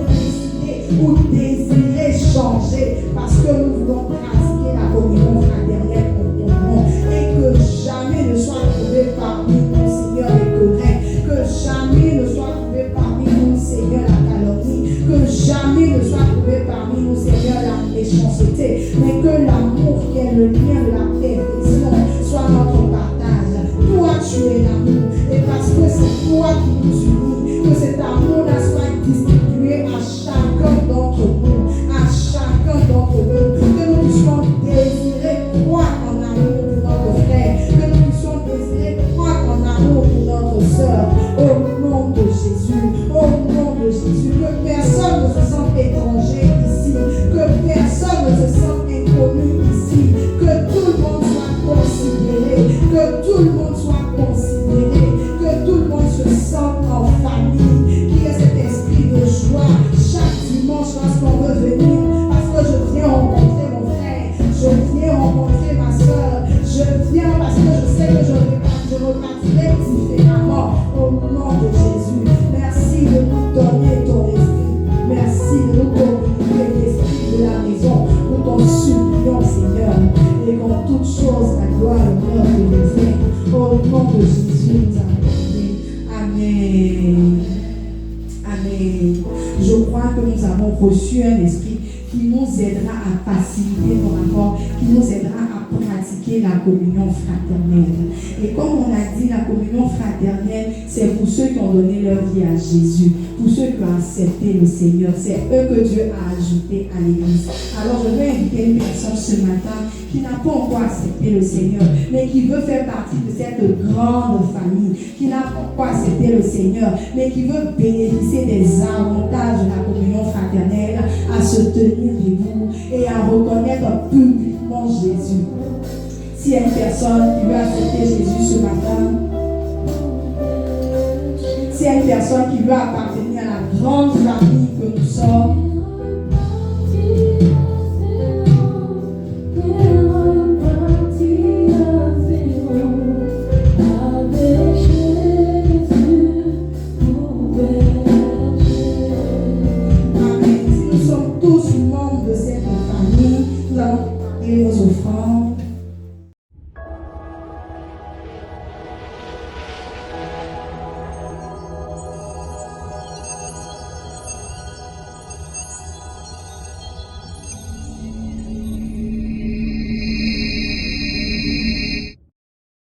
décider ou désirer changer parce que nous voulons pratiquer la communion fraternelle en ton nom et que jamais ne soit trouvé parmi nous, Seigneur, les querelles, que jamais ne soit trouvé parmi nous, Seigneur, la calomnie, que jamais ne soit trouvé parmi nous, Seigneur, la méchanceté, mais que l'amour qui est le lien de la perfection soit notre partage. Toi, tu es l'amour, et parce que c'est toi qui nous unis, que cet amour-là soit distribué à chacun d'entre nous, que nous puissions désirer croire en amour pour notre frère, que nous puissions désirer croire en amour pour notre soeur, au nom de Jésus, que personne ne se sente étranger ici, que personne ne se sente crois que nous avons reçu un esprit qui nous aidera à faciliter nos rapports, qui nous aidera à pratiquer la communion fraternelle. Et comme on a dit, la communion fraternelle, c'est pour ceux qui ont donné leur vie à Jésus, pour ceux qui ont accepté le Seigneur. C'est eux que Dieu a ajoutés à l'Église. Alors je veux inviter une personne ce matin qui n'a pas encore accepté le Seigneur, mais qui veut faire partie de cette grande famille, qui n'a pas encore accepté le Seigneur, mais qui veut bénéficier des avantages de la communion fraternelle, à se tenir debout et à reconnaître publiquement Jésus. S'il y a une personne qui veut accepter Jésus ce matin, s'il y a une personne qui veut appartenir à la grande famille que nous sommes, tous membres de cette famille, nous allons préparer vos offrandes.